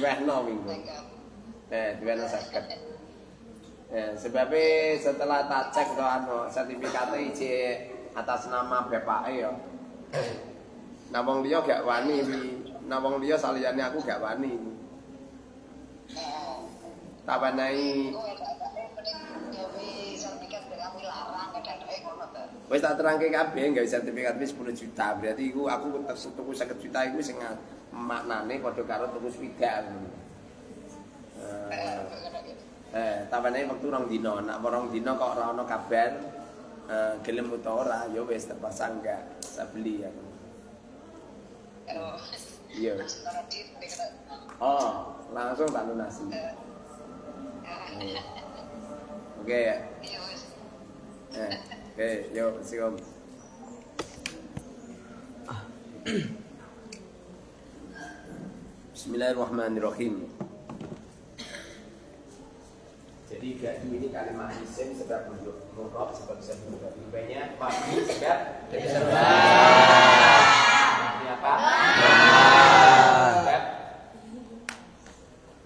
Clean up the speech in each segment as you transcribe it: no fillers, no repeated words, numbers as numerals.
diwehno minggu. Diwehno saged. Sebabnya setelah tak cek to anu sertifikatnya ijek atas nama bapake ya. Nah wong liya gak wani iki. Nah wong liya saliyane aku gak wani. Tak wanahi. Wis tak terangke kabeh gawe sertifikat wis 10 juta. Berarti iku aku tuku 50 juta iku sing maknane padha karo tuku swidak ngono. Tawane wektu rong dina, nek rong dina kok ora ana kabar gelem utawa ora ya wis terpaksa enggak saya beli ya. Iya. Oh, langsung tak lunasi. Oke ya. Oke, yuk sikom. Bismillahirrahmanirrahim. Jadi gadu ini kalimat isim sebab mudhaf sebab bisa mudhaf. Ibanya mabni sebab mabni apa? Sebab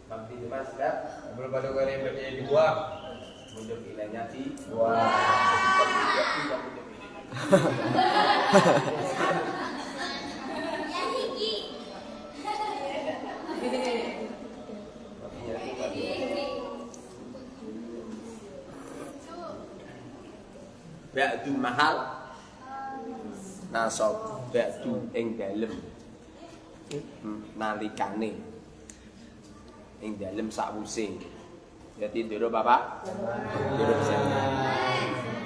mabni cuma sebab belum pada kali yang berarti dibuang. Mudhaf ilainya dibuang. Ba'du mahal nasab ba'du ing dalem nalikane ing dalem sakwuse. Jadi ndoro Bapak ndoro sana.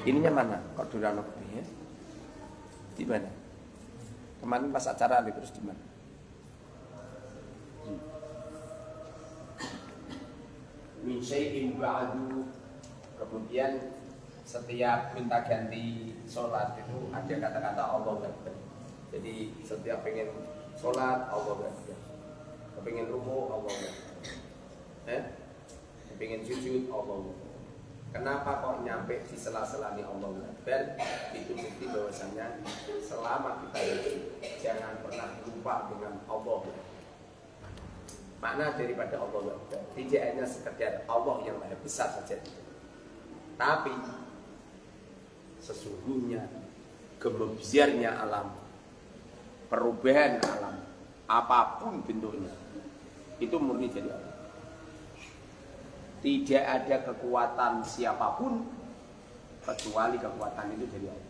Ininya mana? Kok durano ya? Di mana? Kemarin pas acara terus di mana? Min syai'in ba'du. Kemudian setiap minta ganti sholat itu ada kata-kata Allah Akbar. Jadi setiap pengen sholat Allah Akbar, pengen ruku Allah Akbar, pengen sujud Allah Akbar. Kenapa kok nyampe di sela-selani Allah Akbar? Itu bukti bahwasanya selama kita hidup jangan pernah lupa dengan Allah Akbar. Makna daripada Allah Akbar tidak hanya sekedar Allah yang maha besar saja, tapi sesungguhnya kebiasanya alam, perubahan alam, apapun bentuknya, itu murni dari Allah. Tidak ada kekuatan siapapun kecuali kekuatan itu dari Allah.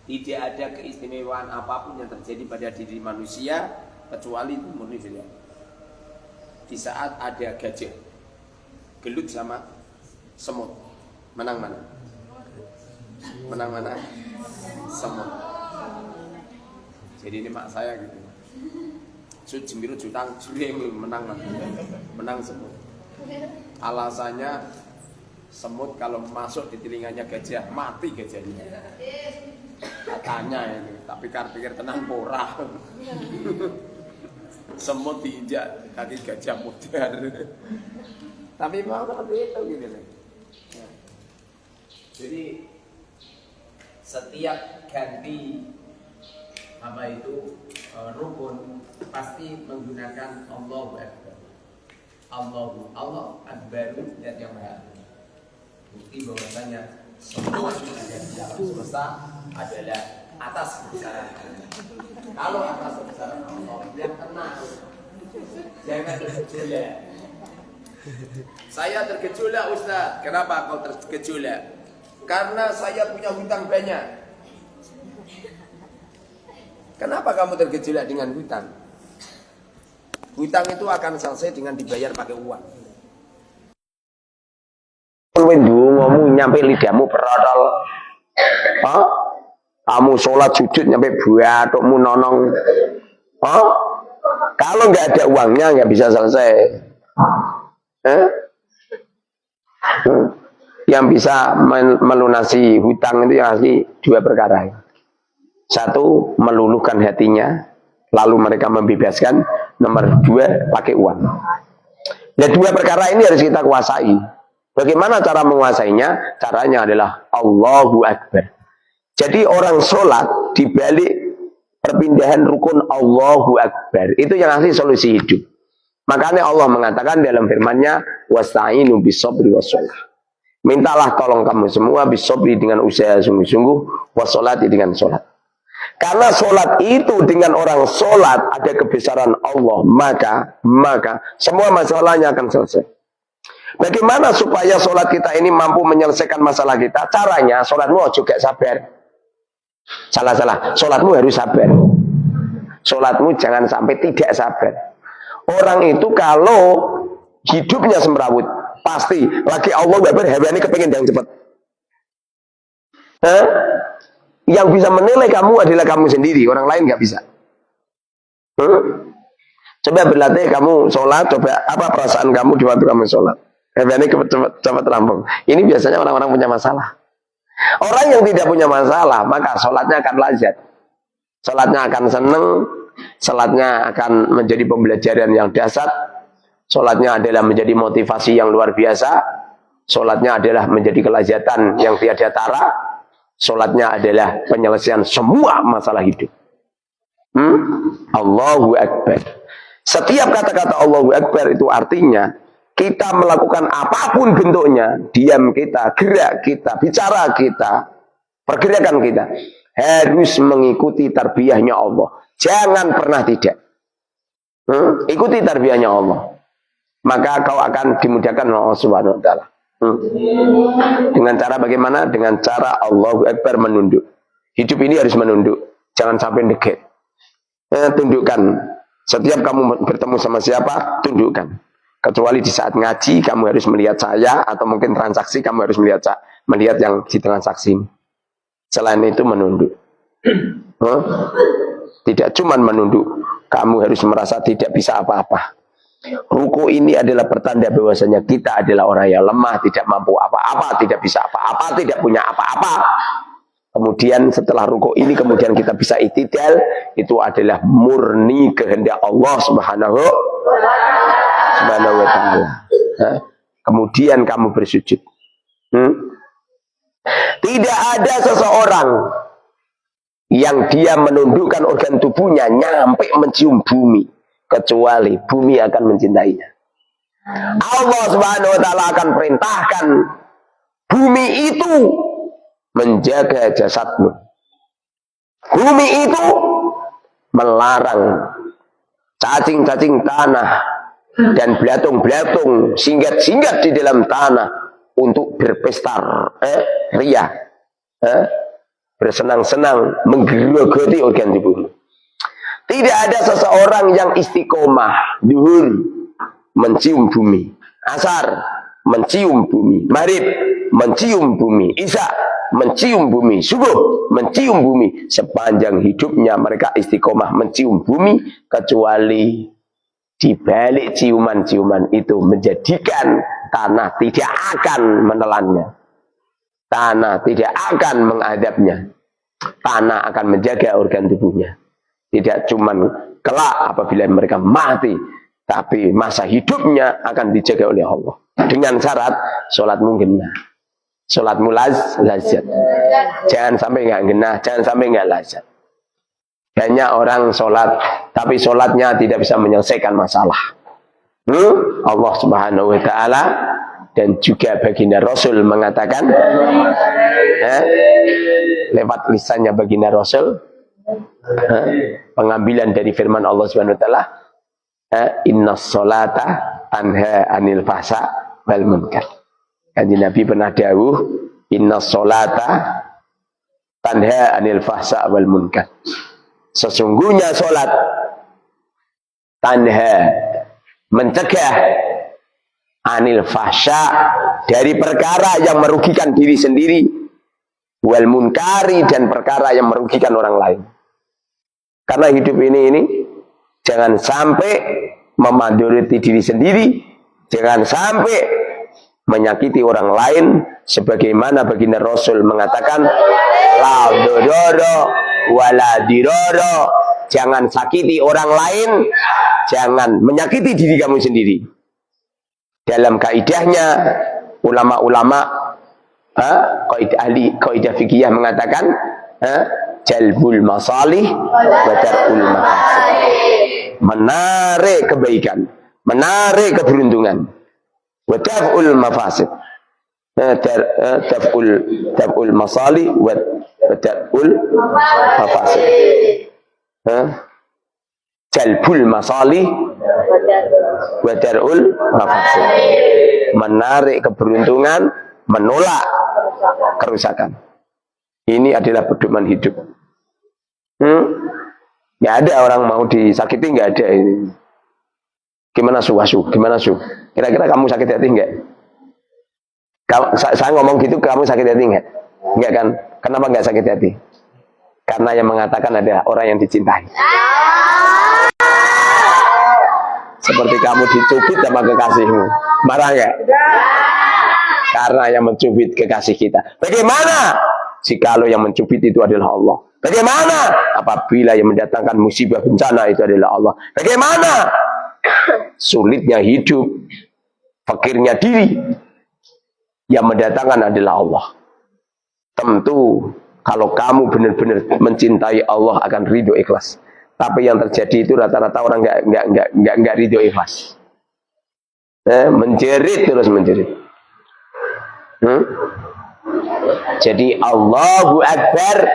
Tidak ada keistimewaan apapun yang terjadi pada diri manusia kecuali itu murni dari Allah. Di saat ada gajah gelut sama semut, menang mana? Menang mana? Semut. Jadi ini mak saya gitu. Jembiru jutang juring menang semut. Alasannya semut kalau masuk di telinganya gajah mati gajahnya. Katanya ini, tapi kan pikir tenang porah. Semut diinjak kaki gajah mudar. Tapi mau seperti itu gitu nih. Jadi setiap ganti apa itu rukun pasti menggunakan Allahu Akbar. Allah Akbar dan yang maha. Bukti bahwasanya semua yang ada di alam semesta adalah atas kebesaran Allah. Kalau atas kebesaran Allah yang tenang, jangan tergejolak. Saya tergejolak Ustaz. Kenapa kau tergejolak? Karena saya punya hutang banyak. Kenapa kamu tergejolak dengan hutang? Hutang itu akan selesai dengan dibayar pakai uang. Ngomong nyampe lidahmu perotol. Kamu sholat sujud nyampe buatukmu nonong. Kalau nggak ada uangnya nggak bisa selesai. Yang bisa melunasi hutang itu yang asli dua perkara. Satu, meluluhkan hatinya, lalu mereka membebaskan. Nomor dua, pakai uang. Dan dua perkara ini harus kita kuasai. Bagaimana cara menguasainya? Caranya adalah Allahu Akbar. Jadi orang sholat dibalik perpindahan rukun Allahu Akbar. Itu yang asli solusi hidup. Makanya Allah mengatakan dalam firman-Nya, wasta'inu bis-sabri was-shalah. Mintalah tolong kamu semua bis-sabri dengan usaha sungguh-sungguh, was-sholati dengan sholat. Karena sholat itu dengan orang sholat ada kebesaran Allah, maka semua masalahnya akan selesai. Bagaimana supaya sholat kita ini mampu menyelesaikan masalah kita? Caranya, sholatmu juga sabar. Salah, sholatmu harus sabar. Sholatmu jangan sampai tidak sabar. Orang itu kalau hidupnya semrawut, pasti lagi Allah ini kepengen yang cepat. Yang bisa menilai kamu adalah kamu sendiri, orang lain nggak bisa. Coba berlatih kamu sholat, coba apa perasaan kamu di waktu kamu sholat. Ini cepat rampung. Ini biasanya orang-orang punya masalah. Orang yang tidak punya masalah, maka sholatnya akan lazat. Sholatnya akan seneng, sholatnya akan menjadi pembelajaran yang dahsyat, sholatnya adalah menjadi motivasi yang luar biasa, sholatnya adalah menjadi kelazatan yang tiada tara, sholatnya adalah penyelesaian semua masalah hidup. Allahu Akbar. Setiap kata-kata Allahu Akbar itu artinya kita melakukan apapun bentuknya, diam kita, gerak kita, bicara kita, pergerakan kita harus mengikuti tarbiyahnya Allah. Jangan pernah tidak. Ikuti tarbiyahnya Allah. Maka kau akan dimudahkan oleh Allah Subhanahu wa taala. Dengan cara bagaimana? Dengan cara Allahu Akbar menunduk. Hidup ini harus menunduk. Jangan sampai deket. Tundukkan. Setiap kamu bertemu sama siapa, tundukkan. Kecuali di saat ngaji, kamu harus melihat saya, atau mungkin transaksi, kamu harus melihat yang di transaksi. Selain itu menunduk. Tidak cuma menunduk, kamu harus merasa tidak bisa apa-apa. Ruku ini adalah pertanda bahwasanya kita adalah orang yang lemah, tidak mampu apa-apa, tidak bisa apa-apa, tidak punya apa-apa. Kemudian setelah ruku ini kemudian kita bisa i'tidal, itu adalah murni kehendak Allah Subhanahu wa taala. Kemudian kamu bersujud. Tidak ada seseorang yang dia menundukkan organ tubuhnya nyampe mencium bumi, kecuali bumi akan mencintainya. Allah Subhanahu wa taala akan perintahkan bumi itu menjaga jasadmu. Bumi itu melarang cacing-cacing tanah dan belatung-belatung singgat-singgat di dalam tanah untuk berpesta ria, bersenang-senang, menggerogoti organ tubuh. Tidak ada seseorang yang istiqomah duhur mencium bumi, asar mencium bumi, maghrib mencium bumi, isya mencium bumi, subuh mencium bumi. Sepanjang hidupnya mereka istiqomah mencium bumi, kecuali di balik ciuman-ciuman itu menjadikan tanah tidak akan menelannya, tanah tidak akan mengadapnya, tanah akan menjaga organ tubuhnya. Tidak cuma kelak apabila mereka mati, tapi masa hidupnya akan dijaga oleh Allah. Dengan syarat sholatmu genah, sholatmu lazat. Jangan sampai nggak genah, jangan sampai nggak lazat. Banyak orang sholat, tapi sholatnya tidak bisa menyelesaikan masalah. Allah Subhanahu wa taala dan juga baginda Rasul mengatakan, lewat lisannya baginda Rasul, pengambilan dari firman Allah Subhanahu wa taala, innas sholata tanha anil fahsya wal munkar. Kanjeng Nabi pernah dawuh, innas sholata tanha anil fahsya wal munkar. Sesungguhnya sholat tanha mencegah anil fahsya dari perkara yang merugikan diri sendiri, wal munkari dan perkara yang merugikan orang lain. Karena hidup ini jangan sampai memadoroti diri sendiri, jangan sampai menyakiti orang lain, sebagaimana baginda Rasul mengatakan, la dororo wala diroro. Jangan sakiti orang lain, jangan menyakiti diri kamu sendiri. Dalam kaidahnya ulama-ulama kaidah fikih mengatakan, jalbul masalih wa darul mafasid. Menarik kebaikan, menarik keberuntungan. Wa daf'ul mafasid. Daf'ul masali wa daf'ul mafasid. Jalbul masali wa dar'ul mafasid. Menarik keberuntungan, menolak kerusakan. Ini adalah pedoman hidup. Nggak ada orang mau disakiti, nggak ada ini. Gimana Asu? Gimana Su? Kira-kira kamu sakit hati nggak? Saya ngomong gitu, kamu sakit hati nggak? Nggak kan? Kenapa nggak sakit hati? Karena yang mengatakan adalah orang yang dicintai. Seperti kamu dicubit sama kekasihmu, marah nggak? Karena yang mencubit kekasih kita. Bagaimana jikalau yang mencubit itu adalah Allah? Bagaimana apabila yang mendatangkan musibah bencana itu adalah Allah? Bagaimana sulitnya hidup, fakirnya diri, yang mendatangkan adalah Allah? Tentu kalau kamu benar-benar mencintai Allah akan ridho ikhlas. Tapi yang terjadi itu rata-rata orang nggak ridho ikhlas. Menjerit terus menjerit. Jadi Allahu Akbar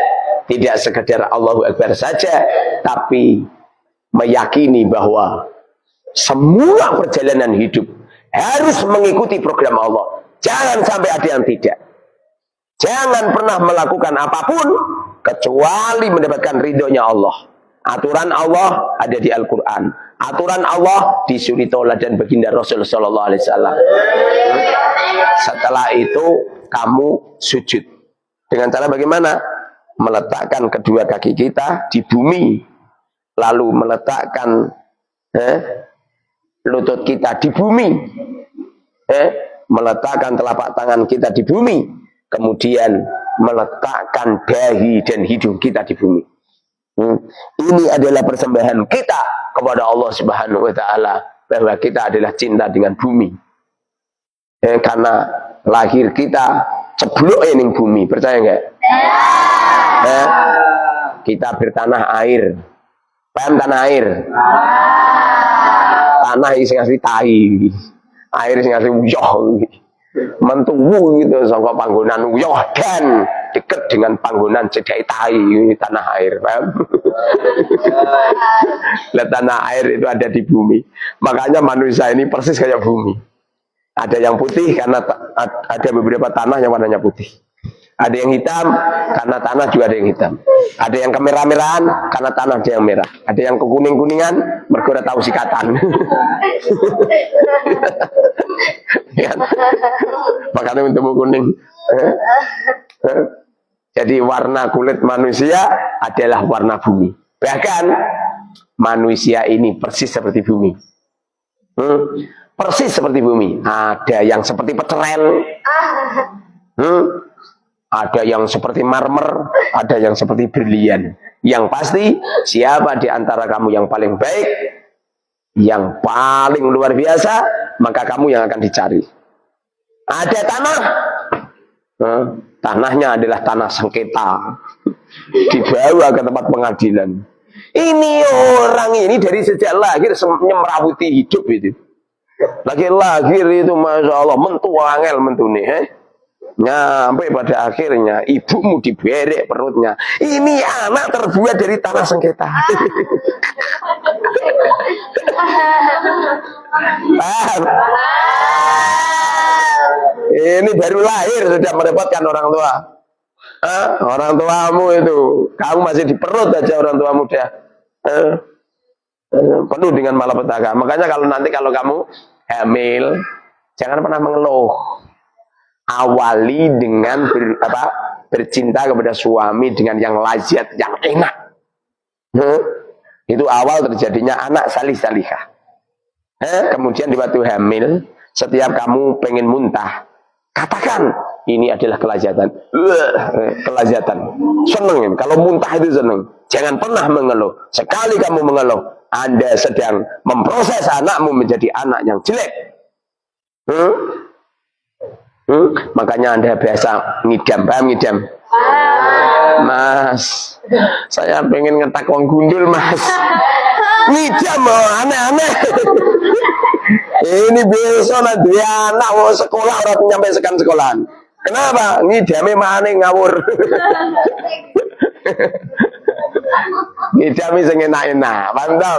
tidak sekedar Allahu Akbar saja, tapi meyakini bahwa semua perjalanan hidup harus mengikuti program Allah. Jangan sampai ada yang tidak. Jangan pernah melakukan apapun kecuali mendapatkan ridhonya Allah. Aturan Allah ada di Al-Quran. Aturan Allah di suri tauladan baginda Rasul sallallahu alaihi wasallam. Setelah itu kamu sujud. Dengan cara bagaimana? Meletakkan kedua kaki kita di bumi, lalu meletakkan lutut kita di bumi, meletakkan telapak tangan kita di bumi, kemudian meletakkan dahi dan hidung kita di bumi. Ini adalah persembahan kita kepada Allah Subhanahu wa taala, bahwa kita adalah cinta dengan bumi. Karena lahir kita ceblok ning bumi, percaya enggak? Kita bertanah air. Paham tanah air? Tanah sing asli tai. Air sing asli uyah. Mentuwu gitu saka panggonan uyah dan dekat dengan panggonan cedhake tai, tanah air. Paham? Lah tanah air itu ada di bumi. Makanya manusia ini persis kayak bumi. Ada yang putih karena ada beberapa tanah yang warnanya putih. Ada yang hitam karena tanah juga ada yang hitam. Ada yang kemerah-merahan karena tanah ada yang merah. Ada yang kekuning-kuningan mergo ora tau sikatan. Ya. Makanya untuk kuning. Jadi warna kulit manusia adalah warna bumi. Bahkan manusia ini persis seperti bumi. Persis seperti bumi. Ada yang seperti peceren. Ada yang seperti marmer, ada yang seperti berlian. Yang pasti, siapa di antara kamu yang paling baik, yang paling luar biasa, maka kamu yang akan dicari. Ada tanah, tanahnya adalah tanah sengketa, dibawa ke tempat pengadilan. Ini orang ini dari sejak lahir merawuti hidup itu. Lagi lahir itu, masya Allah, mentuangel mentune, nyampe pada akhirnya ibumu diberek perutnya. Ini anak terbuat dari tanah sengketa. Paham? Ini baru lahir sudah merepotkan orang tua. Orang tuamu itu, kamu masih di perut aja orang tuamu dah penuh dengan malapetaka. Makanya kalau kamu hamil, jangan pernah mengeluh. Awali dengan bercinta kepada suami dengan yang lazat, yang enak. Itu awal terjadinya anak salih-salihah. Kemudian di waktu hamil, setiap kamu pengen muntah, katakan ini adalah kelazatan. Kelazatan. Seneng. Kalau muntah itu seneng. Jangan pernah mengeluh. Sekali kamu mengeluh, Anda sedang memproses anakmu menjadi anak yang jelek. Makanya Anda biasa ngidam, paham ngidam? Mas, saya pengen ngetak wong gundul, Mas. Ngidam, aneh-aneh. Ini biasa nanti anak mau sekolah orang nyampe sekan sekolahan. Kenapa? Ngidame maning ngawur. Ngidame sing enak-enak, paham ta?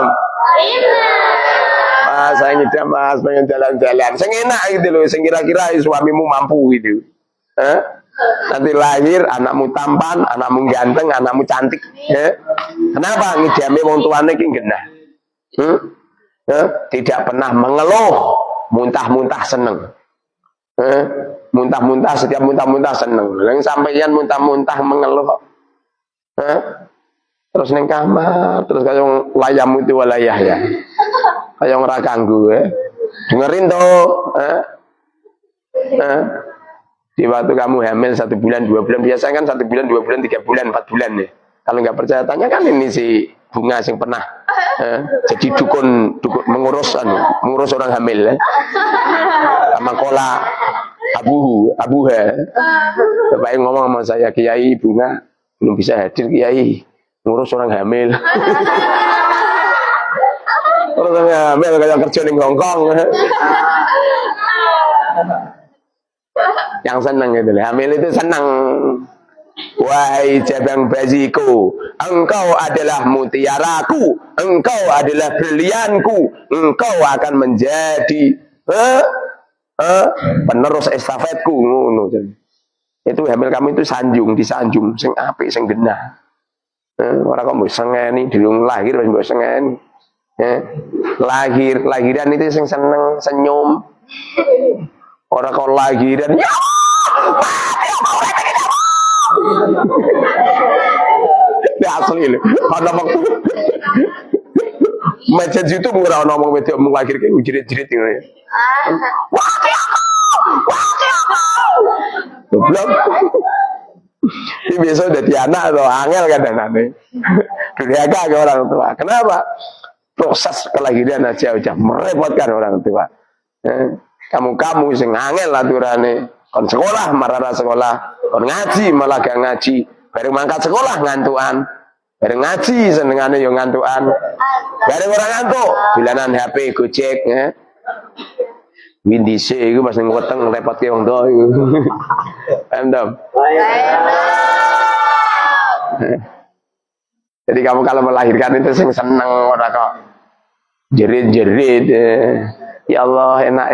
Mas, saya ngidam mas, pengen jalan-jalan. Sing enak gitu loh, sing kira-kira suamimu mampu gitu. Nanti lahir anakmu tampan, anakmu ganteng, anakmu cantik. Kenapa? Ngidame wong tuane ki genah. Tidak pernah mengeluh, muntah-muntah seneng. Muntah-muntah, setiap muntah-muntah seneng. Yang sampeyan muntah-muntah mengeluh. Terus neng kamar, terus kayak layam itu walayah ya. Kayak ora ganggu dengerin tuh. Di waktu kamu hamil 1 bulan 2 bulan, biasanya kan 1 bulan 2 bulan 3 bulan 4 bulan ya. Kalau nggak percaya tanya kan ini si Bunga yang pernah jadi dukun mengurus orang hamil sama kola abuha. Bapak ngomong sama saya, Kiai Bunga belum bisa hadir, Kiai ngurus orang hamil. Orang hamil kayak kerja di Hongkong. Yang senang gitu, hamil itu senang. Wahai jabang bajiku, engkau adalah mutiaraku, engkau adalah berlianku, engkau akan menjadi penerus estafetku. Itu hamil kamu itu disanjung, sing apik, sing genah. Orang kok mbok sengeni dilung lahir wis mbok sengeni. Lahiran itu sing seneng senyum. Orang kok lahiran ya asli lho. Ana waktu macet itu ora ono ngomong wedok mung lahir kayak jerit-jerit ngono ya. Goblok. Ini biasa udah anak atau angel kadang-kadang. Durhaka ke orang tua. Kenapa? Proses kelahiran aja udah merepotkan orang tua. Kamu sing angel aturane. Kon sekolah marah sekolah, kon ngaji malah gak ngaji. Bareng mangkat sekolah ngantuan. Bareng ngaji senengane yo ngantuan. Bareng orang ngantuk, bilanan HP Gojek ya. Windise iku pas ning weteng repotke wong tuwa iku. Paham ta? Jadi kamu kalau melahirkan itu seneng ora kok jerit-jerit. Ya Allah enak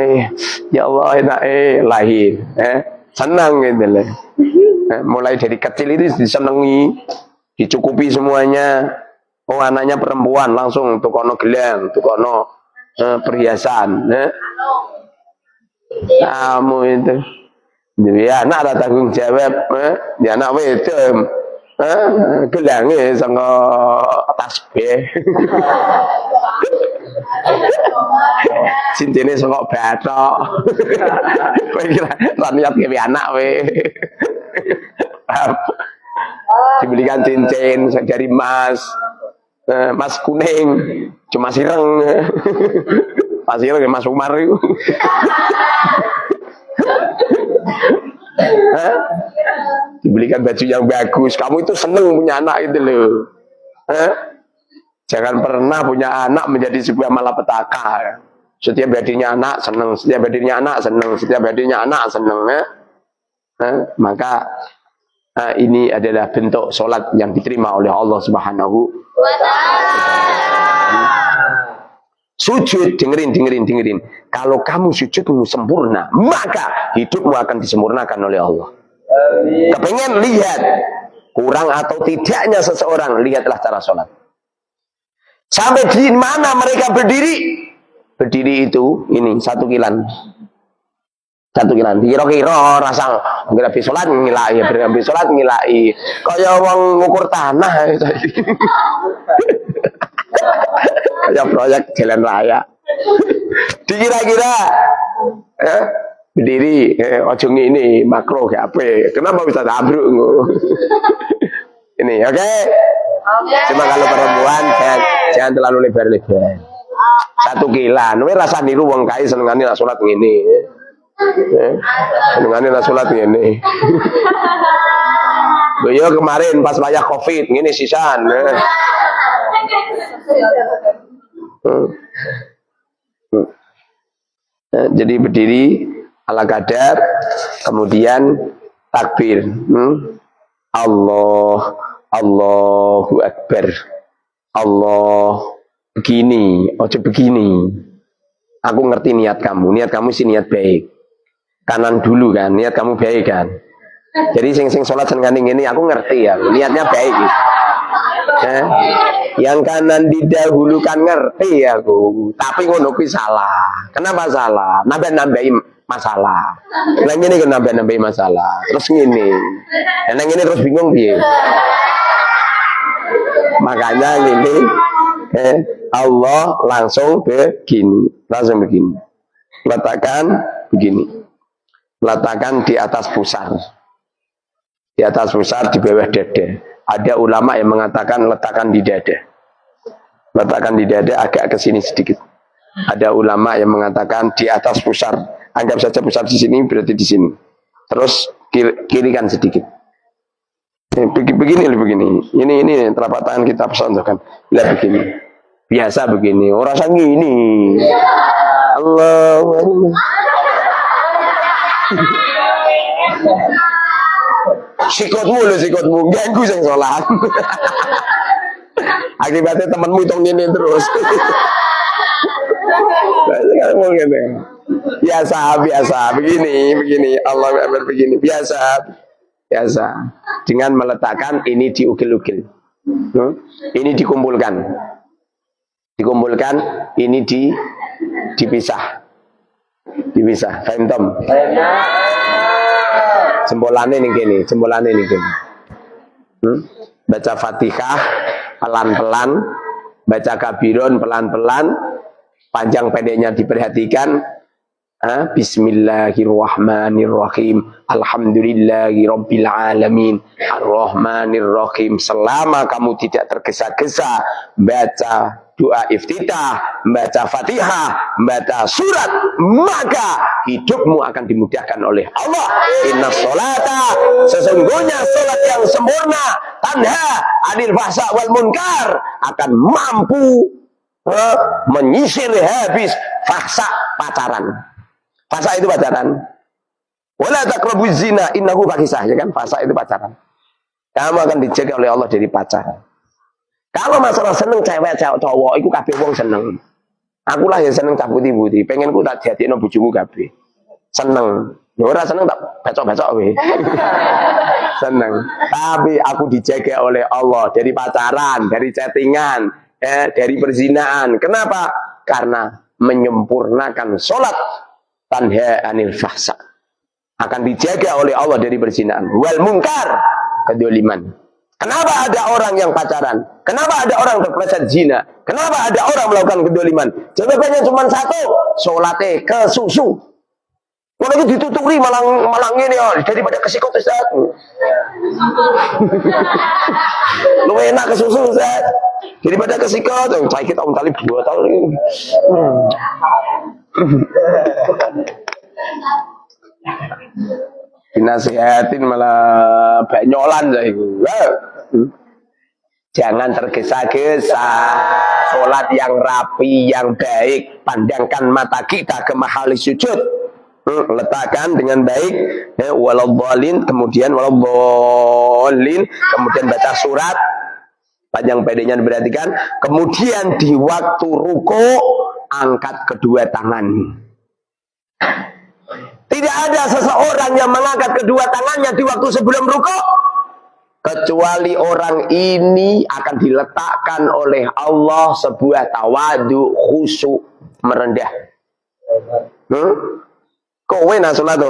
ya Allah enak lahir. Senang gitu loh. Mulai dari kecil itu disenangi, dicukupi semuanya. Oh anaknya perempuan langsung tukono gelang, tukono perhiasan. Kamu itu, jadi anak ada tanggung jawab. Dia anak itu gelangnya sama tasbih. Cincine sokok batok. Kowe kira niat gawe anak we. Dibelikan cincin dari emas. Emas kuning, cuma sireng. Pasir ke Mas Umar itu. Dibelikan baju yang bagus. Kamu itu seneng punya anak itu loh. Jangan pernah punya anak menjadi sebuah malapetaka. Setiap hadirnya anak seneng, setiap hadirnya anak seneng, setiap hadirnya anak seneng. Maka ini adalah bentuk sholat yang diterima oleh Allah Subhanahu wa Ta'ala. Sujud, dengerin. Kalau kamu sujudmu sempurna, maka hidupmu akan disempurnakan oleh Allah. Kepengen lihat kurang atau tidaknya seseorang, lihatlah cara sholat. Sampai di mana mereka berdiri? Berdiri itu ini 1 kilan. 1 kilan. Kira-kira rasa mungkin habis sholat ngilai, habis sholat ngilai. Kaya wong ngukur tanah. Kayak proyek jalan raya. Dikira-kira berdiri ojo ini makro gak apa. Kenapa bisa tabruk? Ini oke? Okay? Cuma kalau perempuan jangan terlalu lebar-lebar. 1 kilan. Kowe rasa niru wong kae senengane nak salat ngene. Senengane nak salat ngene. Yo kemarin pas wayah Covid ngene sisan. Jadi berdiri ala kadar, kemudian takbir. Allahu Akbar. Allah begini, ojo begini. Aku ngerti niat kamu sih niat baik. Kanan dulu kan, niat kamu baik kan. Jadi sing sholat seneng ini aku ngerti ya, niatnya baik gitu. Yang kanan didahulukan ngerti aku, tapi ngono kuwi salah. Kenapa salah? Nambah-nambahi masalah. Lah ngene kok nambah-nambahi masalah. Terus ngene. Nang ngene terus bingung piye? Makanya ngene Allah langsung begini. Letakkan begini. Letakkan di atas pusar. Di atas pusar, di bawah dada. Ada ulama yang mengatakan letakkan di dada. Letakkan di dada agak ke sini sedikit. Ada ulama yang mengatakan di atas pusar. Anggap saja pusar di sini berarti di sini. Terus kirikan sedikit. Begini. Ini telapak tangan kita pesantren. Lihat begini. Biasa begini. Orang sang ini. Allah. Sikotmu ganggu sing sholat. Akibatnya temanmu tong ini terus. Biasa begini Allah Akbar begini biasa dengan meletakkan ini diukil-ukil. Ini dikumpulkan ini dipisah. Faham tom? Jempolane ning kene. Baca Fatihah pelan-pelan, baca Kabirun pelan-pelan, panjang pendeknya diperhatikan. Bismillahirrahmanirrahim. Alhamdulillahirabbil alamin. Arrahmanirrahim. Selama kamu tidak tergesa-gesa baca doa iftitah, baca Fatihah, baca surat, maka hidupmu akan dimudahkan oleh Allah. Inna sholata, sesungguhnya sholat yang sempurna, tanha anil fahsya wal munkar, akan mampu menyisir habis fahsya pacaran. Fahsya itu pacaran. Wala taqrabuz zina innahu fahisah, ya kan? Fahsya itu pacaran. Kamu akan dijaga oleh Allah dari pacaran. Kalau masalah seneng cewek cowok, iku kabeh wong seneng. Aku lah ya seneng cah putih-putih, pengen ku tak dadekno bojomu kabeh. Seneng. Ya ora seneng tak bacok-bacok we. Seneng. Tapi aku dijaga oleh Allah dari pacaran, dari chattingan, dari perzinaan. Kenapa? Karena menyempurnakan sholat tanha anil fahsya. Akan dijaga oleh Allah dari perzinaan. Wal munkar, kedoliman. Kenapa ada orang yang pacaran? Kenapa ada orang terpleset zina? Kenapa ada orang melakukan kedoliman? Jawabannya cuma satu, sholatnya ke susu. Kalau itu dituturi malang ini ya, daripada kesikot Ustaz. Lu enak ke susu Ustaz. Daripada kesikot, yang cai kita Talib 2 tahun ini. Dinasihatin malah banyolan saya itu. Jangan tergesa-gesa. Sholat yang rapi, yang baik. Pandangkan mata kita ke mahali sujud. Letakkan dengan baik. Waladhdallin, kemudian waladhdallin, kemudian baca surat. Panjang pendeknya diperhatikan. Kemudian di waktu ruku, angkat kedua tangan. Tidak ada seseorang yang mengangkat kedua tangannya di waktu sebelum rukuk, kecuali orang ini akan diletakkan oleh Allah sebuah tawadu, khusyuk, merendah. Kowe nak salat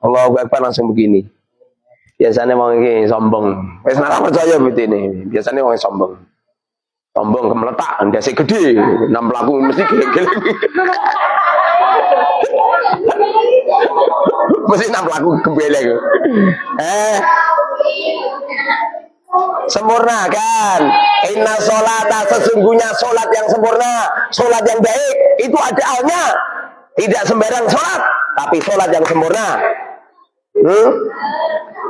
Allahu Akbar langsung begini. Biasanya wong iki sombong. Wis ora percaya betine. Biasanya wong sombong. Sombong kemeletak, ndase gede, nang mlaku mesti geleng-geleng. Mesti nang mlaku gembeleng. Sempurna kan? Inna sholata, sesungguhnya sholat yang sempurna, sholat yang baik itu ada alnya. Tidak sembarang sholat, tapi sholat yang sempurna.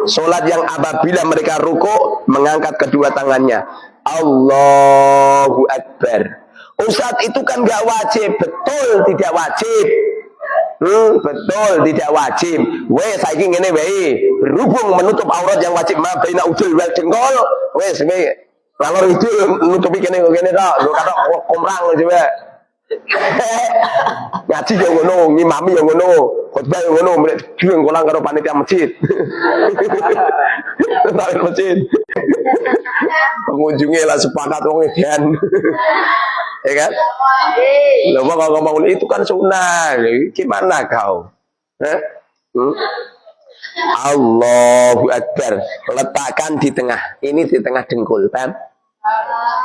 Sholat yang apabila mereka ruku mengangkat kedua tangannya, Allahu Akbar, Ustadz itu kan gak wajib. Betul tidak wajib. Betul tidak wajib. Saiki ngene wae. Berhubung menutup aurat yang wajib ma baina ujul wal jengkol, ngalor itu nutupi kene tok. Lho kata komrang coba. Ngaji yo ngono, ngimami yo ngono, khotbah yo ngono, mrek dieng kolang karo panitia masjid. Tarik masjid. Pengunjungnya lah sepakat wong edan. Ya kan? Loh kalau ngomong itu kan sunnah. Gimana kau? Allahu Akbar. Letakkan di tengah. Ini di tengah dengkul, paham?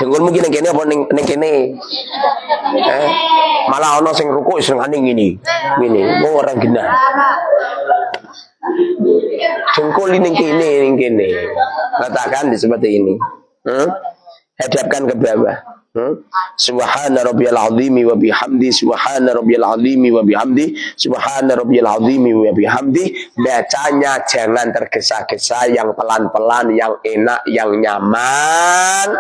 Dengkul mungkin yang kene apa ning kene? Malah ono sing ruku sing ngene ngene. Wong orang genah. Dengkul ini kene. Letakkan di seperti ini. Hadapkan ke bawah. Subhana rabbiyal azimi wa bihamdi, subhana rabbiyal azimi wa bihamdi, subhana rabbiyal azimi wa bihamdi. Bacanya jangan tergesa-gesa, yang pelan-pelan, yang enak, yang nyaman.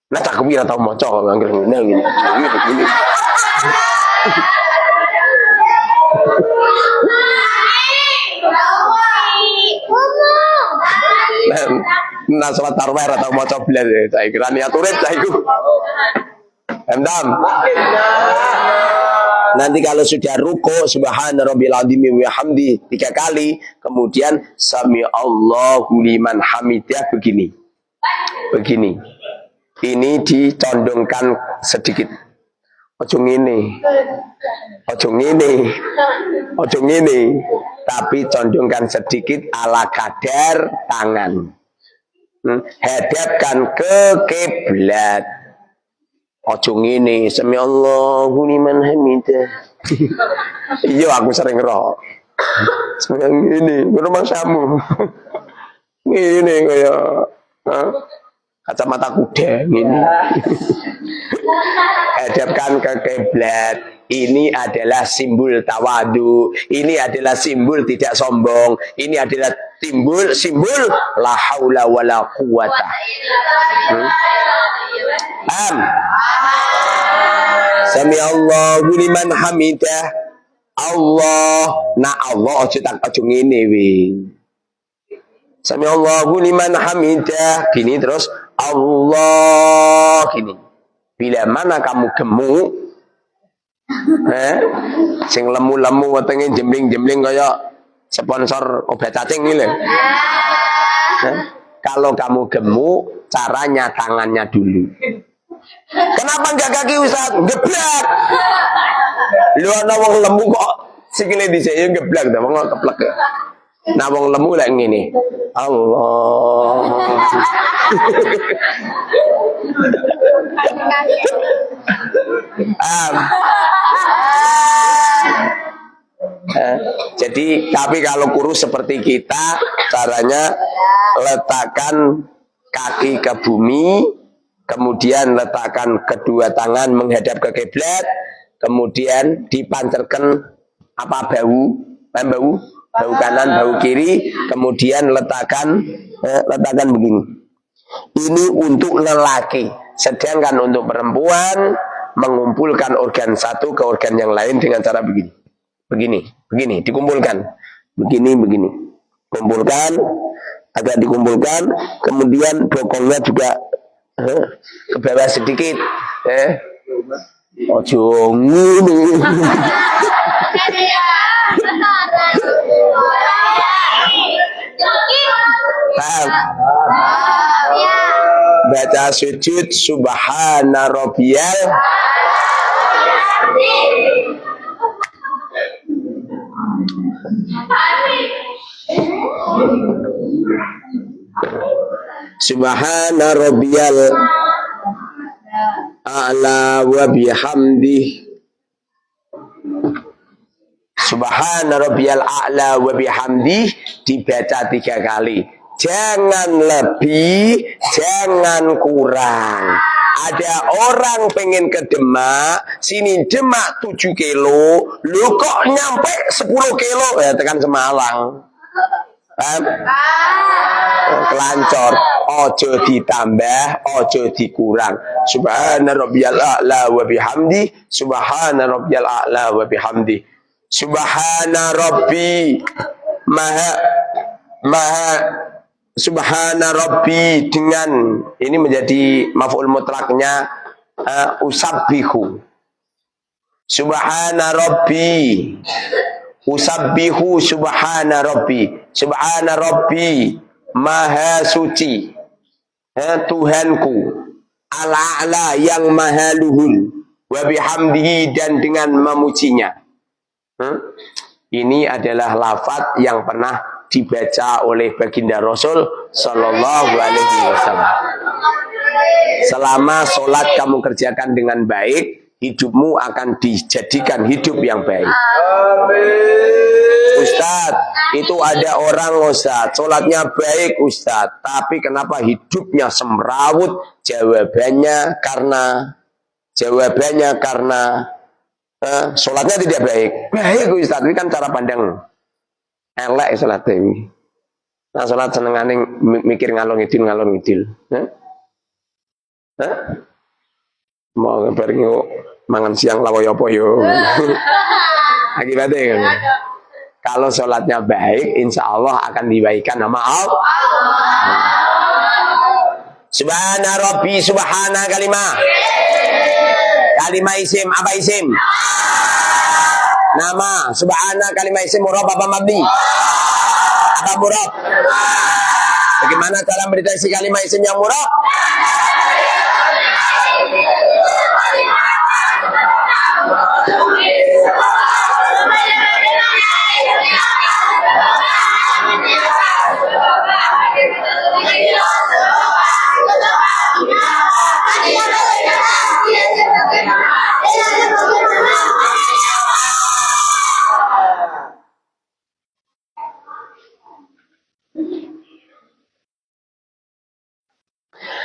Nah tak kepira tau maca ngangger ngene gini. Nah salat tarawih atau maca blas saya kira niat urip saya iku. Endam. Nanti kalau sudah ruku subhana rabbil azim wa hamdi 3 kali, kemudian sami Allahu liman hamidah begini. Ini dicondongkan sedikit. Ojo ngene. Tapi condongkan sedikit ala kadar tangan. Hadapkan ke kiblat. Ojo ngene, sami Allahu liman hamidah. Iya aku sering roh. Ngene, rumah samu. Ngene kaya kacamata kuda ngene. Hadapkan ke kiblat. Ini adalah simbol tawadu. Ini adalah simbol tidak sombong. Ini adalah simbol la haula wala quwata. Sami Allahu liman hamidah. Allah, Allah ojo ngene we. Sami Allahu liman hamidah. Gini terus Allah gini. Bila mana kamu gemuk, sing lemu-lemu wetenge jembling-jembling kaya sponsor obat cacing ini. Kalau kamu gemuk, caranya tangannya dulu. Kenapa enggak kaki Ustaz? Geblak. Lu ana wong lemu kok sikile dhisik ya geblak ta, wong keplek. Nah wong lemu lek ngene. Allah. Jadi tapi kalau kurus seperti kita, caranya letakkan kaki ke bumi, kemudian letakkan kedua tangan menghadap ke kiblat, kemudian dipancarkan bau kanan, bau kiri, kemudian letakkan begini. Ini untuk lelaki, sedangkan untuk perempuan mengumpulkan organ satu ke organ yang lain dengan cara begini, dikumpulkan, begini, kumpulkan, agak dikumpulkan, kemudian bokongnya juga ke bawah sedikit, ojo ngene. Baca sujud subhana rabbiyal subhana rabbiyal a'la wa bihamdi. Subhana rabbiyal a'la wa bihamdi dibaca 3 kali. Jangan lebih, jangan kurang. Ada orang pengen ke Demak, sini Demak 7 kilo, lu kok nyampe 10 kilo, ya tekan Semalang. kelancor, ojo ditambah, ojo dikurang. Subhana rabbiyal a'la wa bihamdi, subhana rabbiyal a'la wa bihamdi. Subhana rabbi maha subhana rabbi dengan ini menjadi maf'ul mutlaknya usabbihu. Subhana rabbi usabbihu subhana rabbi. Subhana rabbi maha suci Tuhanku ala-ala yang maha luhur wa bihamdihi dan dengan memujinya. Ini adalah lafaz yang pernah dibaca oleh baginda Rasul Sallallahu Alaihi Wasallam. Selama sholat kamu kerjakan dengan baik, hidupmu akan dijadikan hidup yang baik. Ustadz, itu ada orang Ustadz, sholatnya baik Ustadz, tapi kenapa hidupnya semrawut? Jawabannya karena sholatnya tidak baik. Baik Ustadz, ini kan cara pandang elek sholat ini. Nah sholat senengane mikir ngalor ngidul. Mau bareng mangan siang lawoy apa yo. Akibatnya kan. Kalau sholatnya baik, insya Allah akan dibaikan nama Allah. Subhana Rabbi, subhana kalimah. Kalimah isim, apa isim? Nama, subhana kalimah isim murab apa mabni? Apa murab? Bagaimana cara mendeteksi kalimah isim yang murab?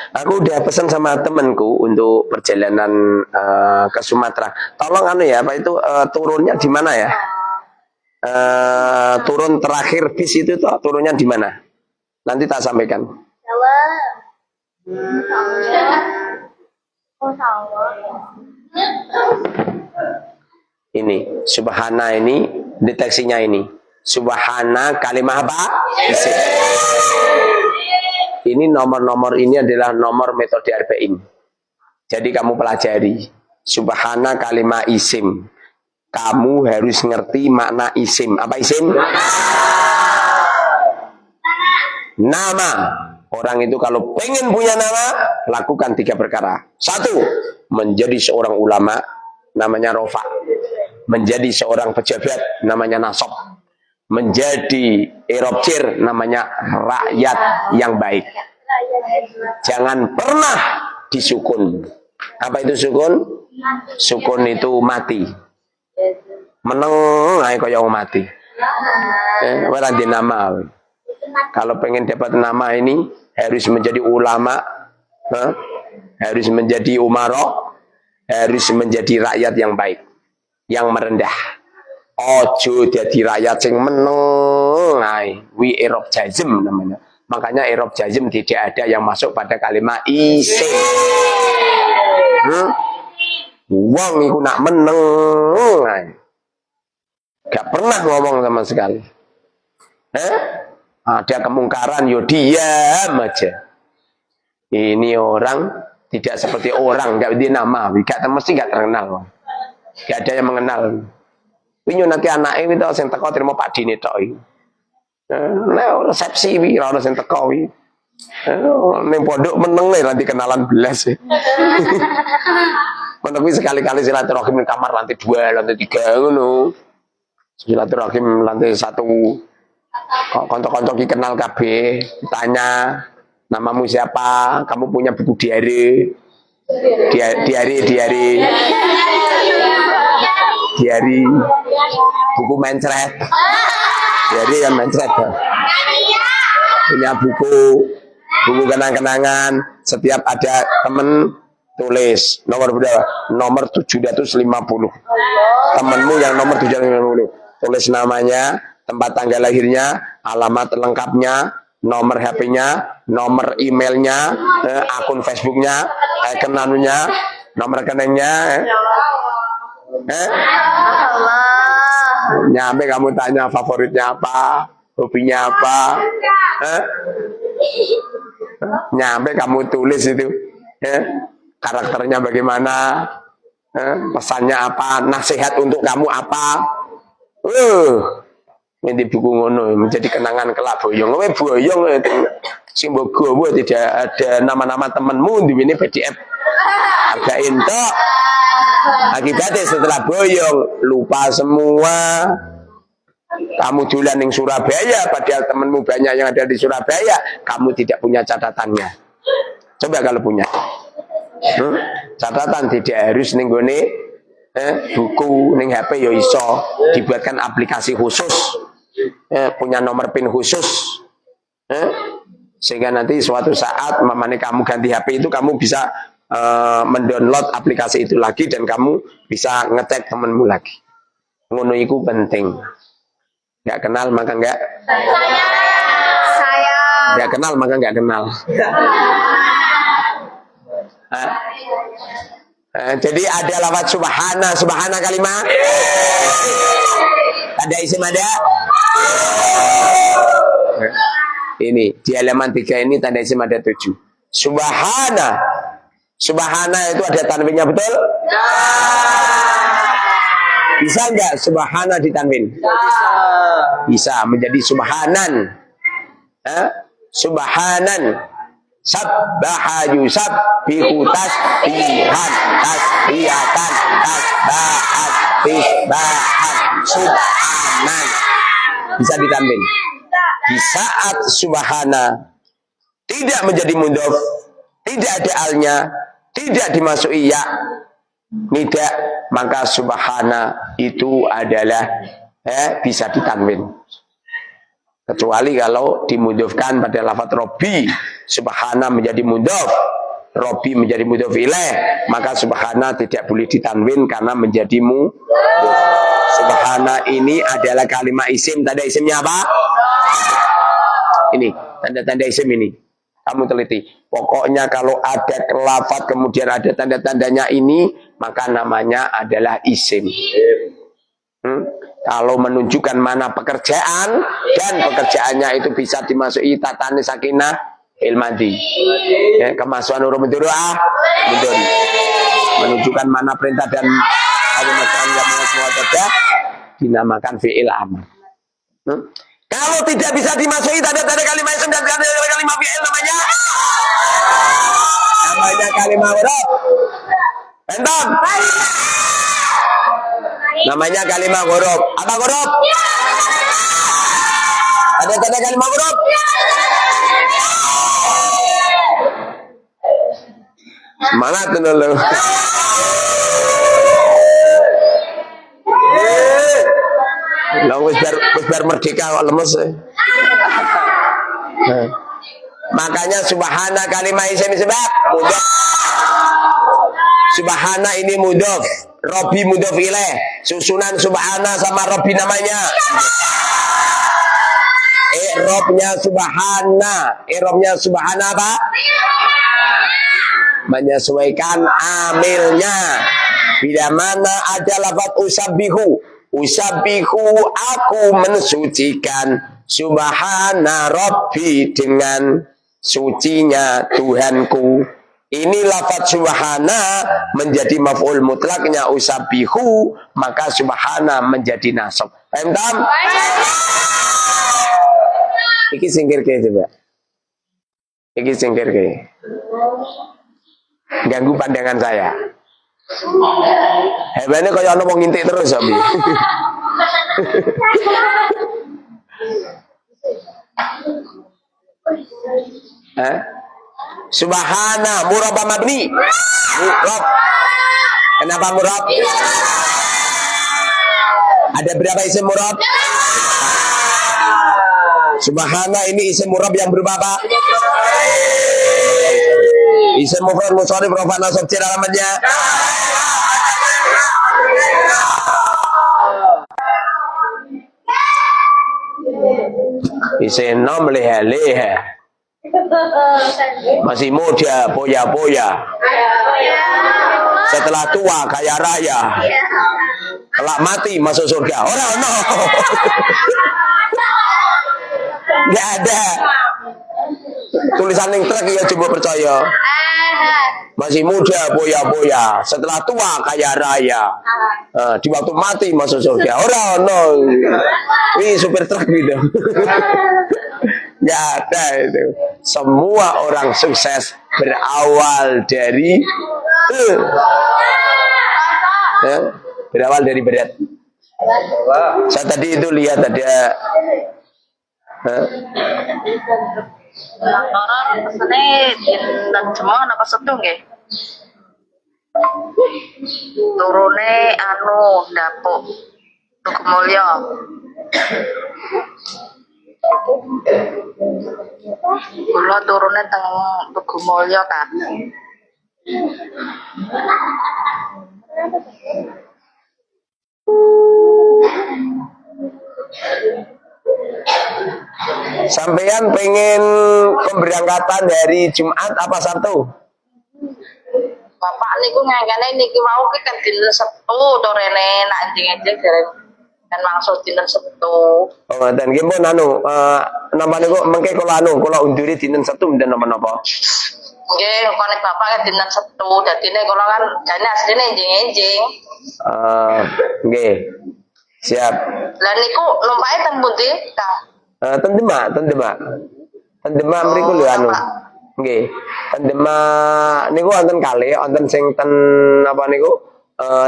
Aku udah pesan sama temanku untuk perjalanan ke Sumatera. Tolong ya, Pak itu turunnya di mana ya? Turun terakhir bis itu turunnya di mana? Nanti tak sampaikan. Ini subhana ini deteksinya ini. Subhana kalimah apa? Isim. Ini nomor-nomor ini adalah nomor metode arba'in. Jadi kamu pelajari subhana kalimah isim. Kamu harus ngerti makna isim. Apa isim? Nama. Orang itu kalau pengen punya nama, lakukan 3 perkara. 1, menjadi seorang ulama, namanya rofa. Menjadi seorang pejabat, namanya nasab. Menjadi erobjir, namanya rakyat yang baik. Jangan pernah disukun. Apa itu sukun? Sukun itu mati. Meneng ae kaya mati. Ora di nama. Kalau pengen dapat nama ini harus menjadi ulama, harus menjadi umara, harus menjadi rakyat yang baik, yang merendah. Ojo jadi rakyat sing meneng ae. Wi irob jazm namanya. Makanya irob jazm tidak ada yang masuk pada kalimat isim. Wong iku nak meneng ae. Gak pernah ngomong sama sekali. Ada kemungkaran yo diam aja. Ini orang tidak seperti orang, gak di nama, mesti gak terkenal. Gak ada yang mengenal. Ini nanti anaknya itu yang teko terima Pak Dini tok iki. Nah, resepsi wi ora ono sing teko wi. Ning pondok meneng nanti kenalan belas. Pondok kuwi sekali-kali silaturahim di kamar lantai 2, lantai 3 ngono. Silaturahim lantai 1. Konco-konco ki kenal kabeh, tanya namamu siapa, kamu punya buku diari. Buku mencret. Diari yang mencret. Punya buku kenang-kenangan. Setiap ada temen tulis nomor berapa? Nomor 750. Temenmu yang nomor 750. Tulis namanya, tempat tanggal lahirnya, alamat lengkapnya, nomor HP-nya, nomor emailnya, akun Facebooknya, kenanunya, nomor rekeningnya. Nyampe kamu tanya favoritnya apa, hobinya apa, nyampe kamu tulis itu, karakternya bagaimana, pesannya apa, nasihat untuk kamu apa. Ini buku ngono menjadi kenangan kelak boyong. Boyong sing mbok gowo tidak ada nama-nama temanmu di ini PDF. Harga entok. Akibatnya setelah boyong lupa semua. Kamu jualan di Surabaya padahal temanmu banyak yang ada di Surabaya, kamu tidak punya catatannya. Coba kalau punya. Catatan tidak harus ning gone buku ning HP yo iso dibuatkan aplikasi khusus. Punya nomor PIN khusus, sehingga nanti suatu saat mamane kamu ganti HP itu kamu bisa mendownload aplikasi itu lagi dan kamu bisa ngecek temanmu lagi. Ngono iku penting. Nggak kenal maka nggak. Nggak kenal maka nggak kenal. Jadi ada lafaz subhana kalimat. Ada isim ada. Ini di halaman 3 ini tanda isim ada 7. Subhana itu ada tanwinnya betul? Bisa enggak subhana ditanwin? Bisa menjadi subhanan. Subhanan. Sabbaha yusabbihu tasbihan tasbihatan tasbahat tisbahan subhanan. Bisa ditanwin. Di saat subhana tidak menjadi mudhof, tidak ada alnya, tidak dimasuki ya, tidak, maka subhana itu adalah bisa ditanwin. Kecuali kalau dimudhofkan pada lafaz robi, subhana menjadi mudhof, robi menjadi mudhof ilaih, maka subhana tidak boleh ditanwin karena menjadi mudhof. Subhana ini adalah kalimat isim, tanda isimnya apa? Ini tanda-tanda isim ini. Kamu teliti. Pokoknya kalau ada lafaz kemudian ada tanda-tandanya ini, maka namanya adalah isim. Kalau menunjukkan mana pekerjaan dan pekerjaannya itu bisa dimasuki tatane sakinah ilmadi. Kemasukan huruf mudhari'ah mudhari. Menunjukkan mana perintah dan kalimat yang semua ada dinamakan fi'il amr. Kalau tidak bisa dimasuki tanda-tanda kalimat isim dan tanda-tanda kalimat fi'il namanya kalimat huruf. Entah. Namanya kalimat huruf. Apa huruf? Ada tanda kalimat huruf? Semangat dulu. Lah wis bar merdeka kok lemes. Makanya subhana kalimat isim sebab mudhof. Subhana ini mudhof, robi mudhof ilaih. Susunan subhana sama robi namanya. I'rabnya subhana apa? Menyesuaikan amilnya. Bila mana ada lafaz usabbihu aku mensucikan subhana rabbi dengan sucinya Tuhanku. Ini lafaz subhana menjadi maf'ul mutlaknya usabbihu, maka subhana menjadi nasab. Paham tam? Iki singkir ke coba. Iki singkir ke. Ganggu pandangan saya. Hebatnya kaya ana wong ngintik terus abi. Subhana murab mabni. Murab. Kenapa murab? Ada berapa isim murab? Subhana ini isim murab yang berupa apa? Isim mufrad musharif rafa nasab jar alamatnya. Isih enom leha-leha. Masih muda, poya-poya. Setelah tua kaya raya. Kelak mati masuk surga. Orang no. Gak ada. Tulisan yang truk ya coba percaya. Masih muda, boya-boya. Setelah tua kaya raya. Di waktu mati masuk surga. Orang no. Ini supir truk gitu. Gak ada itu. Semua orang sukses berawal dari berawal dari berat. Saya tadi itu lihat ada orang kesini dan semua apa setu nggih. Turune anu dapuk Tugu Mulya. Kula turune teng Tugu Mulya ta. Sampean pengen pemberangkatan dari Jumat apa Sabtu? Bapak niku ngangkane niki mau ki kan dinten Sabtu to rene nak enjing-enjing dereng kan maksud dinten Sabtu. Oh ngoten nggih pun anu napa niku mengke kula unduri dinten Sabtu dinten napa-napa. Nggih, konek bapak kan dinten Sabtu, dadine kula kan jane asline enjing-enjing. Nggih. Siap. Lah niku numpake teng pundi, Kang? Ten Demak. Ten Demak mriku lho anu. Nggih. Ten Demak niku wonten kalih, wonten sing ten apa niku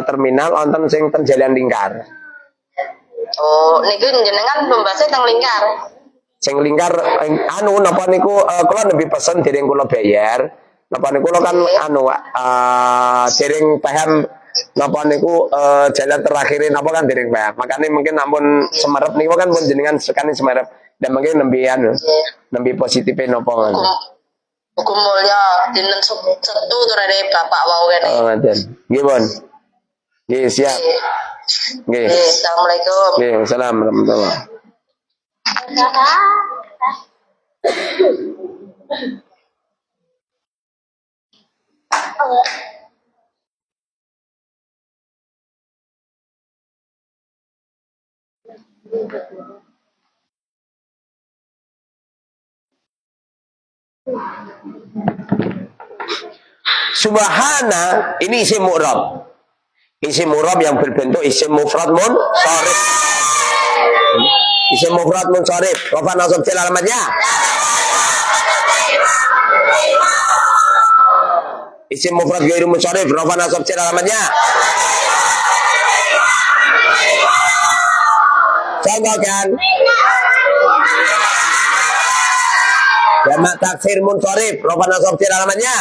terminal, wonten sing ten Jalan Lingkar. Oh, niku jenengan pembase teng Lingkar. Sing Lingkar anu napa niku kula nembe pesen dereng kula bayar. Napa niku kula kan anu dereng paham napa niku jalan terakhir napa kan dereng paham. Makane mungkin ampun semerep niku kan pun jenengan sekali semerep dan mungkin nembe anu nembe positife napa ngono. Tugu Mulya dinten Sabtu to rene bapak wau kene. Oh ngoten. Nggih, Bon. Nggih, siap. Nggih. Assalamualaikum. Nggih, assalam warahmatullahi. Subhana ini isim mu'rab. Isim mu'rab yang berbentuk isim mufrad munsharif. Isim mufrad munsharif. Rafa nasab fil alamatnya. Isim mufrad ghairu munsharif. Rafa nasab fil alamatnya. Contohkan. Jamak taksir munsharif. Rafa nasab fil alamatnya.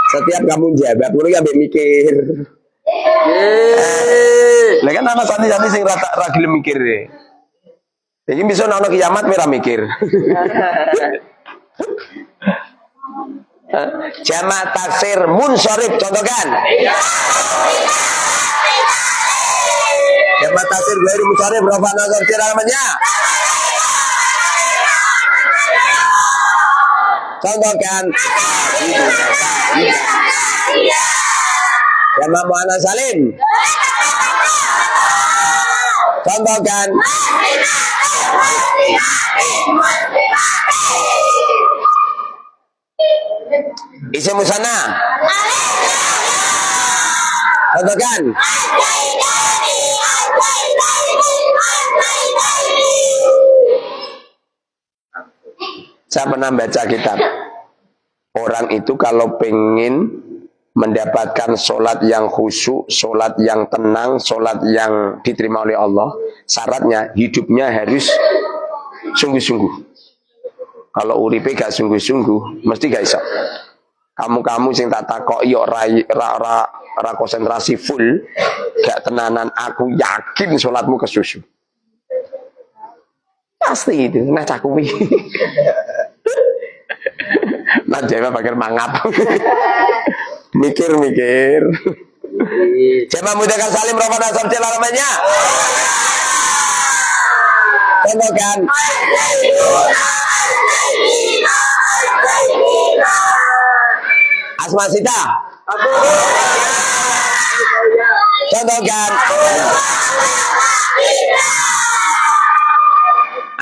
Setiap kamu jawab, kulo ya mikir. Lah kan ana santri-santri sing ra gelem mikir. Iki bisa ana kiamat ora mikir. Jamak taksir munsharif contohkan. Jamak taksir ghairu munsharif rafa nazar namanya. Contohkan. Jamak muannas salim. Contohkan. Isim musanna. Contohkan. Saya pernah baca kitab. Orang itu kalau pengen mendapatkan sholat yang khusyuk, sholat yang tenang, sholat yang diterima oleh Allah, syaratnya hidupnya harus sungguh-sungguh. Kalau uripe gak sungguh-sungguh, mesti gak bisa. Kamu sing tak takoki ra konsentrasi full, gak tenanan, aku yakin sholatmu kesusu. Pasti itu, nah cakupi. Nah jawab pakai mangap. Mikir. Jamaah mudzakkar salim Rabbana sabtil alamanya. Contohkan. Asma Sita. Contohkan.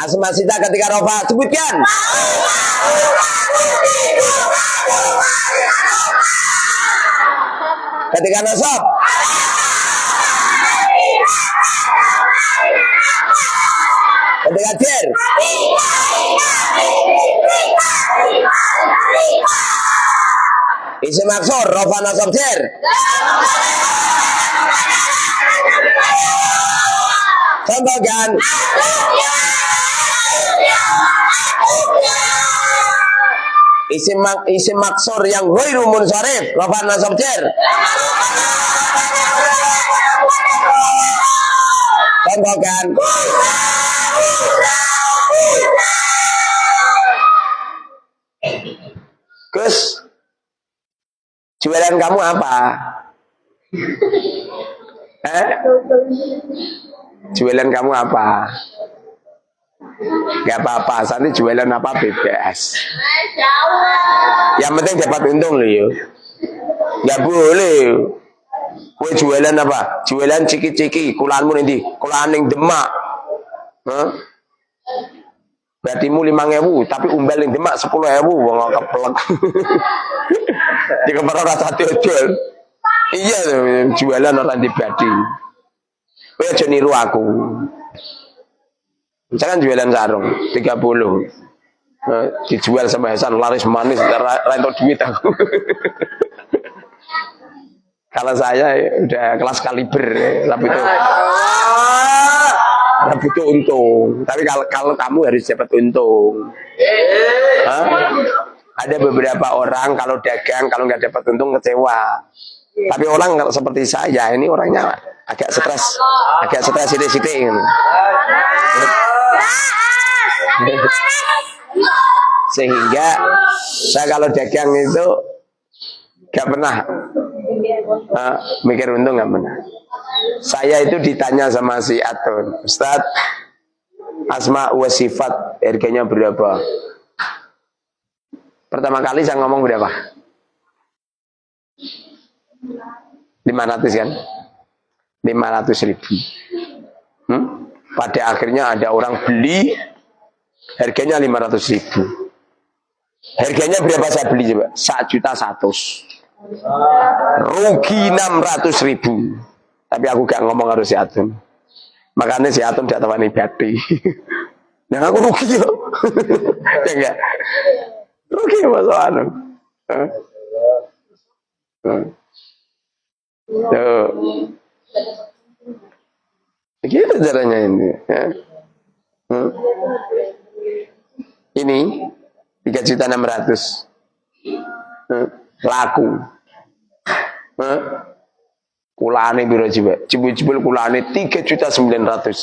Asma Sita ketika rofa sebutkan. Ketika nasab. Ketika jar. Isim maksur rofa nasab jar. Contohkan. Isim maksur yang ghairu munsharif rafa nasab jar. Contohkan. Gus, jualan kamu apa? Jualan kamu apa? Gak apa-apa, nanti jualan apa bebas. Yang penting dapat untung loh ya. Gak boleh. Kue jualan apa? Jualan ciki-ciki, kulanmu nanti, kulan yang Demak. Berartimu 5.000, tapi umbel yang Demak 10.000, wong keplek. Jika para rasa dodol. Iya jualan orang di Badi. Kowe aja niru aku. Misalkan jualan sarung 30. Dijual sama Hasan laris manis, rento duit aku. Kalau saya udah kelas kaliber, tapi itu untung. Tapi kalau kamu harus dapat untung. Ada beberapa orang kalau dagang kalau nggak dapat untung kecewa. Tapi orang seperti saya ini orangnya agak stres sidik-sidik. Sehingga saya kalau dagang itu gak pernah mikir untung, gak pernah. Saya itu ditanya sama si Atun, Ustaz, asma wa sifat harganya berapa? Pertama kali saya ngomong berapa? 500 kan? 500.000. Pada akhirnya ada orang beli, harganya 500.000. Harganya berapa saya beli coba? 1.100.000. Rugi 600.000. Tapi aku gak ngomong harus si Atun. Makanya si Atun gak tawani Badi. Nah aku rugi loh. Ya enggak? Rugi masuk anu. Tuh. Gitu caranya ini. Ya. Ini 3.600.000 laku. Kulane biro coba, cibul kulane 3.900.000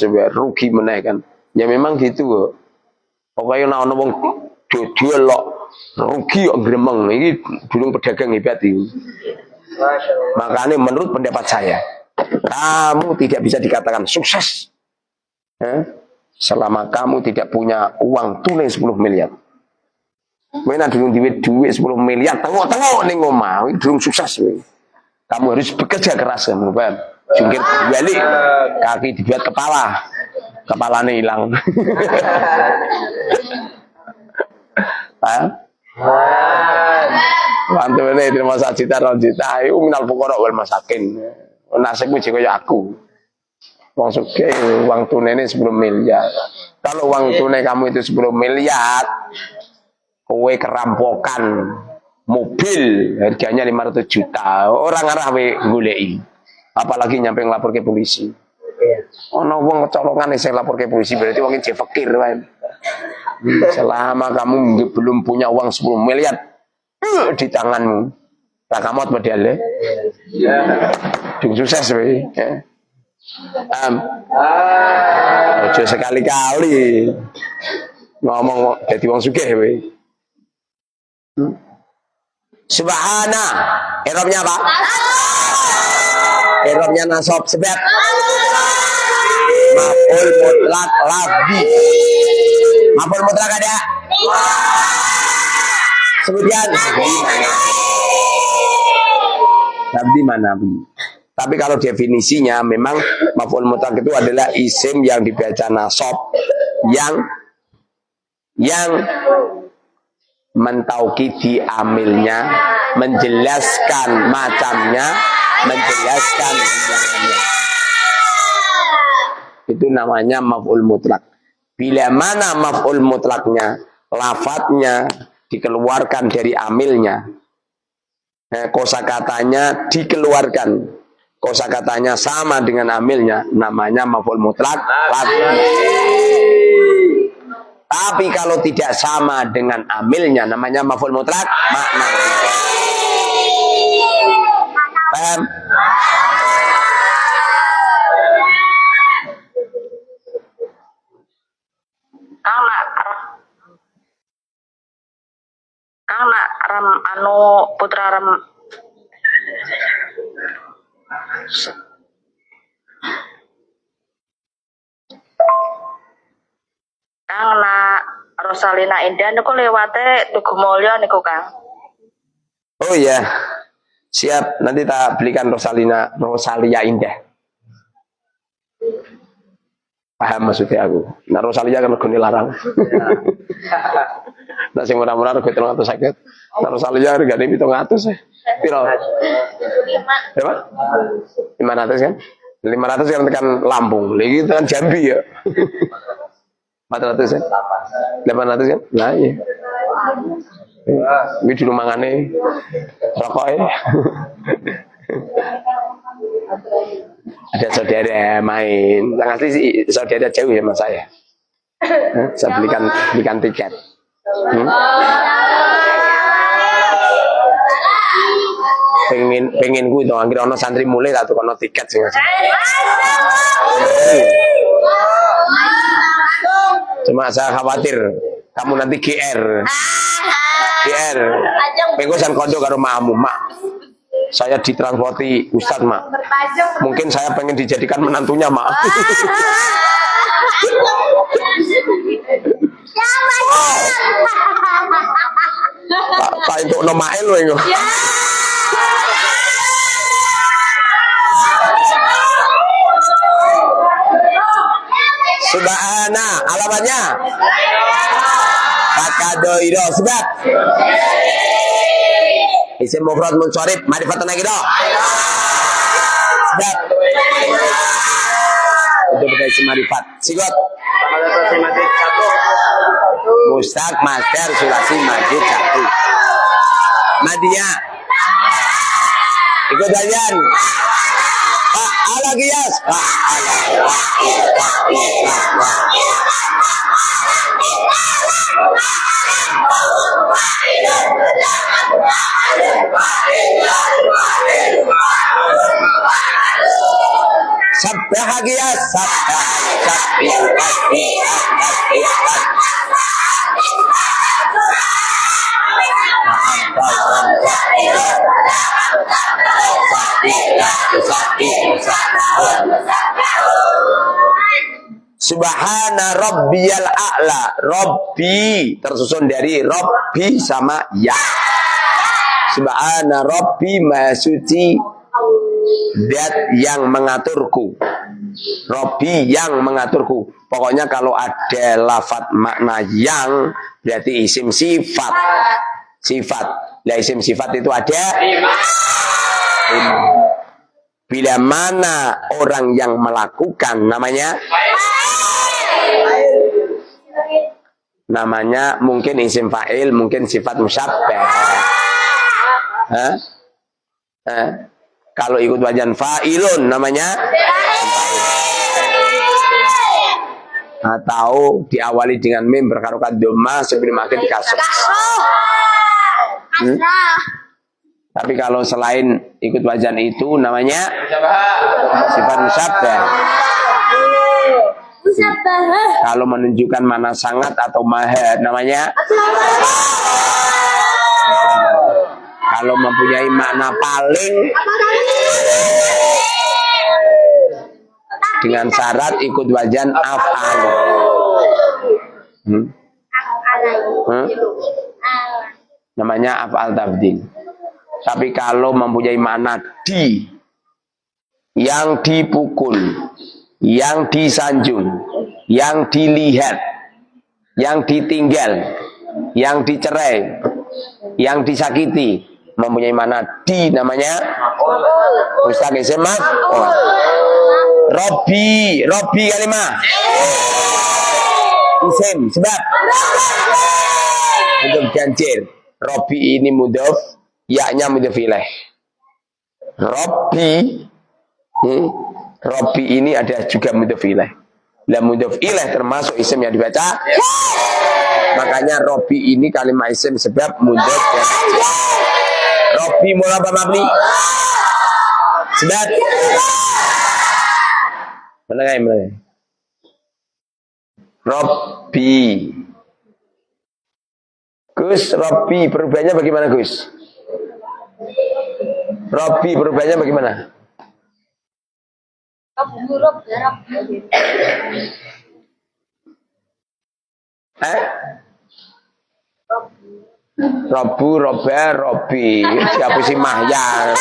coba, rugi menaikkan. Ya memang gitu kok. Pokoknya ana wong dodol kok rugi kok gremeng. Iki durung pedagang hebat iki. Makanya menurut pendapat saya, kamu tidak bisa dikatakan sukses selama kamu tidak punya uang tunai 10 miliar. Mana dulu duit 10 miliar, tengok-tengok nih ngomong, belum sukses. Kamu harus bekerja keras, kamu paham? Jungkir balik, kaki dibuat kepalanya hilang. Bantu ini terima juta, 2 juta, itu minal fuqara wal masakin. Nasibmu juga kayak aku. Uang sugih, uang tunai ini 10 miliar. Kalau uang tunai kamu itu 10 miliar, kowe kerampokan mobil harganya 500 juta. Orang arah we goleki. Apalagi nyampe ngelapor ke polisi. Ono wong kecolongan sing lapor ke polisi berarti wong iki fakir wae. Selama kamu belum punya uang 10 miliar di tanganmu, rakamot padahal sukses we. Ojo sekali-kali ngomong dadi wong sugih we. Subhana, Arabnya apa? Errornya nasab sebab maf'ul mutlak lafzi. Maf'ul mutlak ada. Kemudian lafzi mana? Tapi kalau definisinya memang maf'ul mutlak itu adalah isim yang dibaca nasab yang mentaukidi amilnya, menjelaskan macamnya, menjelaskan bilangannya. Itu namanya maf'ul mutlak. Bila mana maf'ul mutlaknya, lafadznya dikeluarkan dari amilnya, kosakatanya dikeluarkan, kosakatanya sama dengan amilnya, namanya maf'ul mutlak lafzi. Tapi kalau tidak sama dengan amilnya, namanya maf'ul mutlak makna. Paham? Kang nak ram anu putra ram Kang nak Rosalina Indah niku lewate Tugu Mulya niku Kang. Oh iya, siap. Nanti tak belikan Rosalia Indah. Paham maksudnya aku. Nah Rosalia kan regane larang. Nah sing murah-murah rego 350. Nah Rosalia regane 700 piro? 5. Berapa? 500 kan? 500 kan tekan Lampung. Lagi tekan Jambi ya. 400 kan? 800 kan? Nah iya. Ini dulu mangane rokok ya. Ada saudara main, asli sih saudara jauh ya mas saya. Saya belikan tiket. Pengen gue dong, akhirnya ono santri mulai atau ono tiket sih ngasih. Cuma saya khawatir kamu nanti GR. Pengosan kondo karo mamu mak. Saya ditransporti Ustadz mak. Mungkin saya pengen dijadikan menantunya mak. Pak untuk nomael loh ini. Subhana alamatnya. Fakadoiro sebab. Isim mufrad munsharif ma'rifatun nakirah. Sebab. Itu berarti isim ma'rifat. Sigot. Mustaq masdar sulasi majid 1. Madiyah. Ikut ajan. Ala qiyas. Sabbaha qiyas. Subhana rabbiyal a'la. Rabbi tersusun dari Rabbi sama ya. Subhana rabbi maha suci zat yang mengaturku. Rabbi yang mengaturku. Pokoknya kalau ada lafaz makna yang berarti isim sifat. Sifat. Nah isim sifat itu ada 5. Bila mana orang yang melakukan namanya mungkin isim fa'il, mungkin sifat musyabbah. Kalau ikut wajan fa'ilun namanya atau diawali dengan mim berkarokat dhamma sebelum akhir kasr. Tapi kalau selain ikut wajan itu namanya sifat musyabbah. Kalau menunjukkan mana sangat atau maha namanya. Kalau mempunyai makna paling dengan syarat ikut wazan af'al. Namanya af'al tafdil. Tapi kalau mempunyai makna di, yang dipukul, yang disanjung, yang dilihat, yang ditinggal, yang dicerai, yang disakiti, mempunyai makna di, namanya Ustaz SMA. Robbi kalimah isim sebab untuk ganjil. Robbi ini mudhof, yaknya mudhof ilaih. Robbi ini ada juga mudhof ilaih. Lah mudhof ilaih termasuk isim yang dibaca. Makanya Robbi ini kalimat isim sebab mudhof ganjil. Robbi mula apa mabni? Sebab Menengai. Robbi. Gus, Robbi perubahannya bagaimana Gus? Robbi perubahannya bagaimana? Robu, Roba, Robbi. Siapa sih Mahya?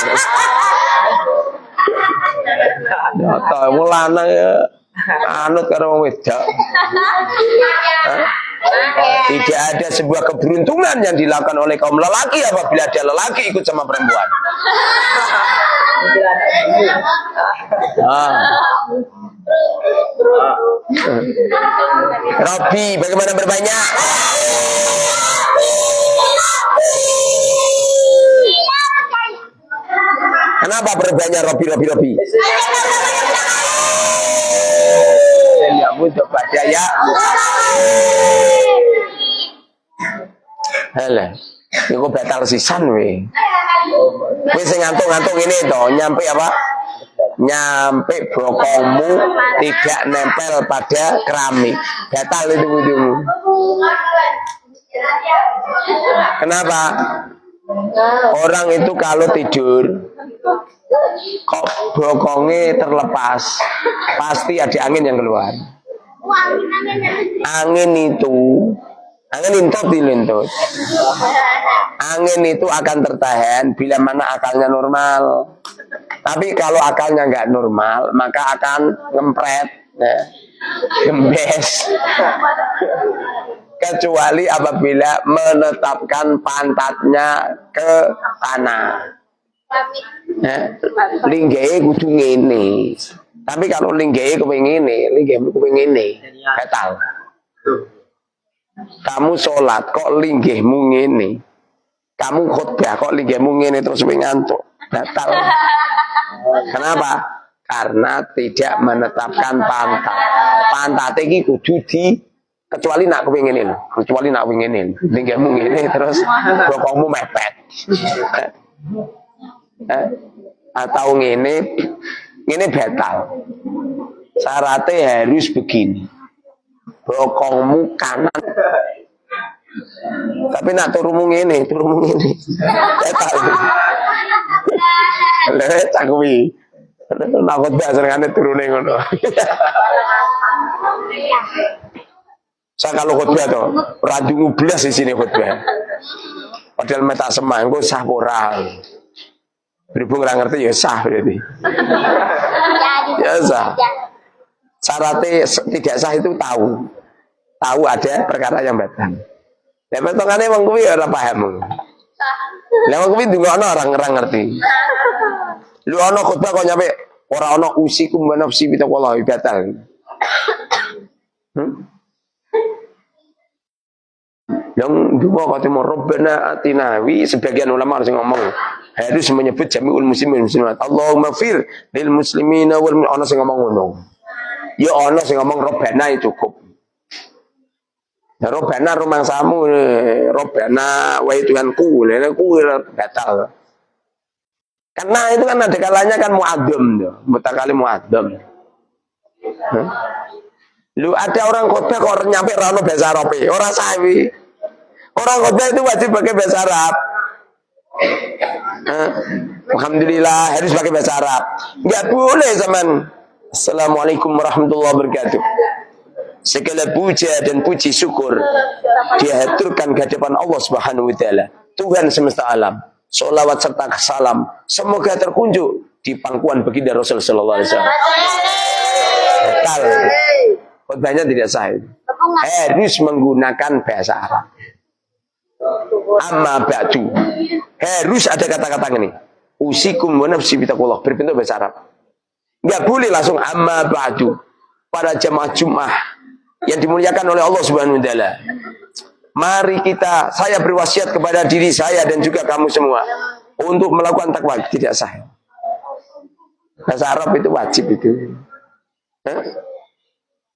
Ya ta mulane anut karo wong wedok. Tidak ada sebuah keberuntungan yang dilakukan oleh kaum lelaki apabila ada lelaki ikut sama perempuan. Robbi bagaimana berbanyak? Kenapa berbanyak Robbi? Ya untuk baca ya. Halah, iku batal sisan we. Wis sing ngantuk-ngantuk ini toh, nyampe apa? Nyampe bokongmu tidak nempel pada keramik. Batal itu wudumu. Kenapa? Orang itu kalau tidur kok bokongnya terlepas, pasti ada angin yang keluar. Angin itu angin itu akan tertahan bila mana akalnya normal. Tapi kalau akalnya nggak normal, maka akan ngempret, gembes. Kecuali apabila menetapkan pantatnya ke tanah. Linggih kudu ngene. Tapi kalau linggih kepengin ngene, batal. Kamu sholat kok linggihmu ngene. Kamu khutbah kok linggihmu ngene terus ngantuk. Batal. Kenapa? Karena tidak menetapkan pantat. Pantat iki kudu kecuali nak kepengin ini, linggihmu ngene terus bokongmu mepet. Atau ngene batal. Syaratnya harus begini. Bokongmu kanan. Tapi nak turumu ngene. Batal. Lha cakwi. Nak khotbah senengane turune ngono. Saya kalau khotbah tuh, radungu belas di sini khotbah. Padahal meta semangko sah ora. Berhubung ora ngerti ya sah berarti. Ya sah. Syaratnya tidak sah itu tahu ada perkara yang batal. Lah potongane wong kuwi ora paham. Lah wong kuwi ndungokno orang ngerti. Lu ana khotbah kok nyampe ora ana usikum wa nafsi bi taqwallah batal. Yang dua kata Rabbana atina, sebagian ulama harus ngomong harus menyebut jami'ul muslimin muslimat. Allahumma fir lil muslimina wal ana sing ngomong ngono. Ya ana sing ngomong Rabbana itu cukup. Ya Rabbana rumangsamu, Rabbana wa Tuhanku, lha kuwi batal. Karena itu kan ada kalanya kan muadzam tuh, mutakali muadzam. Lu ada orang khotbah kok nyampe rano bahasa Arab, orang sawi. Orang khotbah itu wajib pakai bahasa Arab. Alhamdulillah harus pakai bahasa Arab. Enggak boleh zaman Assalamualaikum warahmatullahi wabarakatuh. Segala puja dan puji syukur dihaturkan ke hadapan Allah Subhanahu wa taala, Tuhan semesta alam. Sholawat serta salam semoga terkunjuk di pangkuan baginda Rasul sallallahu alaihi wasallam. Betul. Khutbahnya tidak sah. Harus menggunakan bahasa Arab. Amma ba'du. Harus ada kata-kata ini. Usikum wa nafsi bitaqullah, berbentuk bahasa Arab. Enggak boleh langsung amma ba'du. Para jamaah Jumat yang dimuliakan oleh Allah Subhanahu wa taala. Mari saya berwasiat kepada diri saya dan juga kamu semua untuk melakukan takwa. Tidak sah. Bahasa Arab itu wajib itu.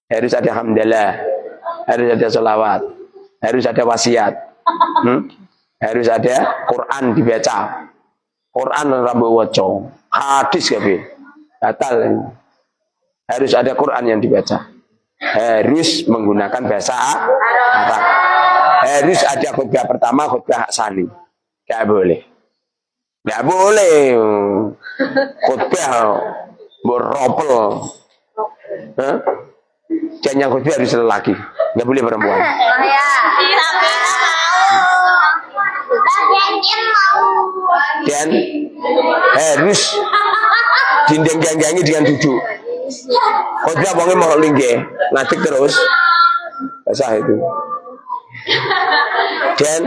Harus ada hamdalah, harus ada sholawat, harus ada wasiat, harus ada Quran dibaca, Quran rambu waco, hadis gabe, batal. Harus ada Quran yang dibaca, harus menggunakan bahasa Arab. Harus ada khutbah pertama, khutbah sani. Gak boleh. Gak boleh. Khutbah beropel. Dan yang khutbah harus lelaki. Gak boleh perempuan. Dan harus dindeng-dindeng dengan duduk. Khutbah wongnya mau linggih, ngadeg terus. Basah itu. Dan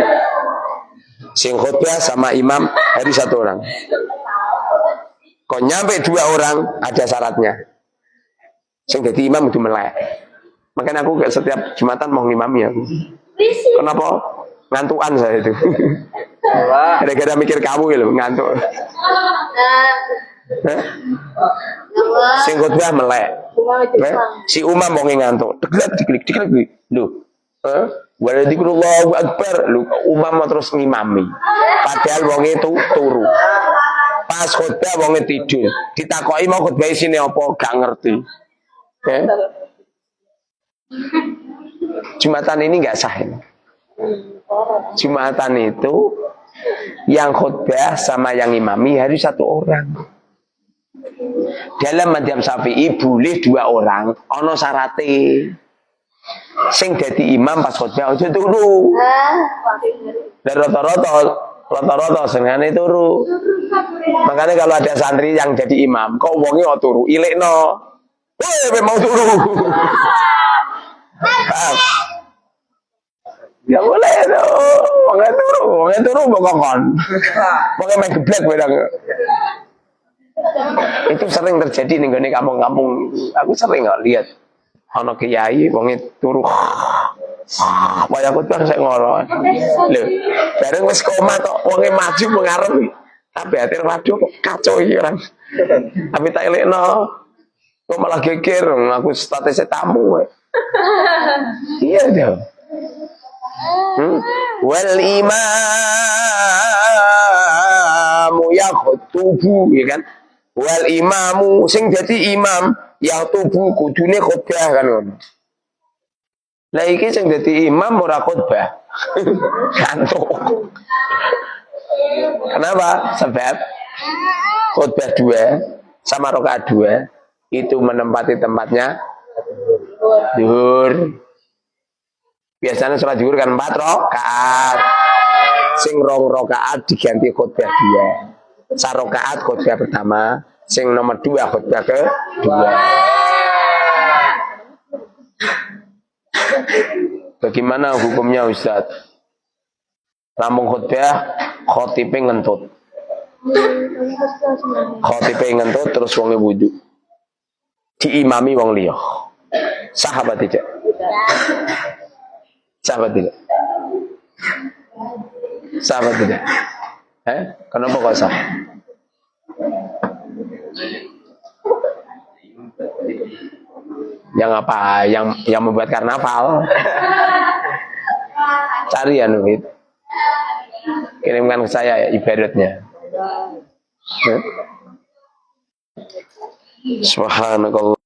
sing khutbah sama imam harus satu orang. Kok nyampe dua orang ada syaratnya. Sing jadi imam itu melek. Makanya aku setiap Jumatan mau ngimami aku. Kenapa? Ngantukan saya itu. Gara-gara mikir kamu gitu, ngantuk. Sing khutbah melek. Si umam mau ngantuk. Diklik. Loh. Waladzikrullahul akbar. Lu umam terus ngimami. Padahal wong itu turu. Pas khutbah wong tidur. Ditakoki mau khutbah isine apa gak ngerti. Jumatan ini enggak sah. Jumatan itu yang khutbah sama yang imami harus satu orang. Dalam madzhab Syafi'i boleh dua orang, ono syarate. Sing dadi imam pas khutbah aja turu. Dan rata-rata senengane turu. Makanya kalau ada santri yang jadi imam, kok wonge kok turu, ilikno. Weh, mau turu. Ya boleh tuh, wonge turu bokokon. Wonge main geblek wedang. Itu sering terjadi ning gone kampung-kampung. Aku sering kok lihat. Ana kiai wonge turu. Kaya khutbah sik ngoro. Lho, bareng wis koma tok wonge maju mengarep. Tapi ati waduh kok kacau iki orang. Tapi tak elekno. Kok malah geger aku statusnya tamu. Iya dah. Wal imamu yakhutubu, ya kan? Wal imamu sing dadi imam yang tubuh kudune khutbah kan ngono. Lah iki sing dadi imam ora khutbah. Kantuk. Kenapa? Sebab khutbah 2 sama rakaat 2 itu menempati tempatnya zuhur. Biasanya sholat zuhur kan 4 rakaat. Sing 2 rakaat diganti khutbah 2. Sarakaat khutbah pertama, sing nomor 2 khutbah kedua. Bagaimana hukumnya Ustaz? Rampung khutbah, khotibe ngentut. Khotibe ngentut terus wonge wudu. Diimami wong liya. Sah apa tidak? Sah apa tidak? Sah apa tidak? Kenapa kok sah? Yang apa? Yang membuat karnaval. Cari ya Nuhid. Kirimkan ke saya ya ibaratnya. Subhanakallah.